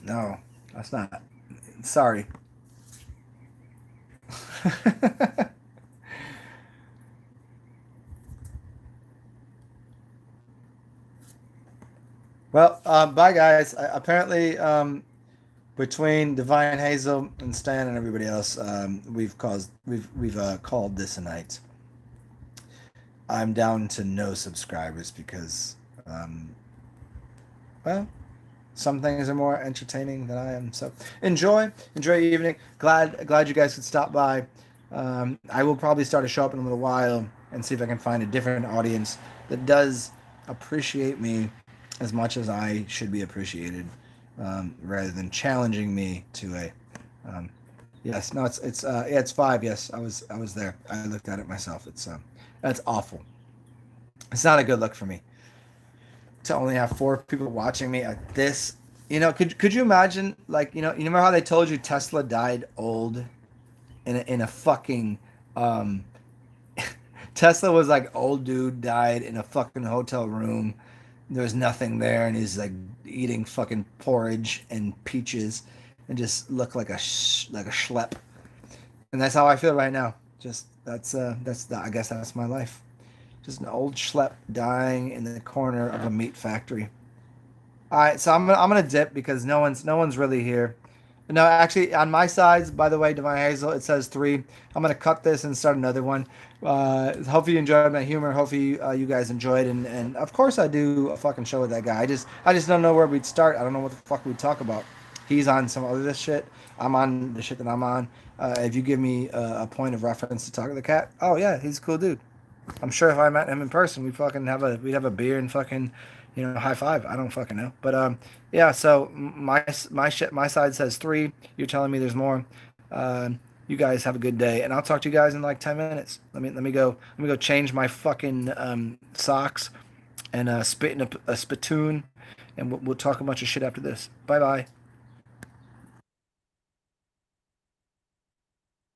no, that's not. Sorry. Well, bye guys. Apparently, between Divine Hazel and Stan and everybody else, we've called this a night. I'm down to no subscribers because, um, well, some things are more entertaining than I am. So enjoy your evening. Glad you guys could stop by. I will probably start a show up in a little while and see if I can find a different audience that does appreciate me as much as I should be appreciated, rather than challenging me to a. Um, yes, no, yeah, it's five. Yes, I was there. I looked at it myself. That's awful. It's not a good look for me to only have four people watching me at this. Could you imagine, like, you remember how they told you Tesla died old in a fucking um Tesla was like old dude died in a fucking hotel room. There was nothing there, and he's like eating fucking porridge and peaches, and just looked like like a schlep. And that's how I feel right now. Just I guess that's my life. Just an old schlep dying in the corner of a meat factory. All right, so I'm gonna dip because no one's really here. No, actually, on my sides, by the way, Divine Hazel, it says three. I'm gonna cut this and start another one. Hopefully you enjoyed my humor. Hopefully you guys enjoyed, and of course I do a fucking show with that guy. I just don't know where we'd start. I don't know what the fuck we'd talk about. He's on some other this shit. I'm on the shit that I'm on. If you give me a point of reference to talk to the cat, oh yeah, he's a cool dude. I'm sure if I met him in person, we'd have a beer and fucking, high five. I don't fucking know, but yeah. So my side says three. You're telling me there's more. You guys have a good day, and I'll talk to you guys in like 10 minutes. Let me go change my fucking socks and spit in a spittoon, and we'll talk a bunch of shit after this. Bye bye.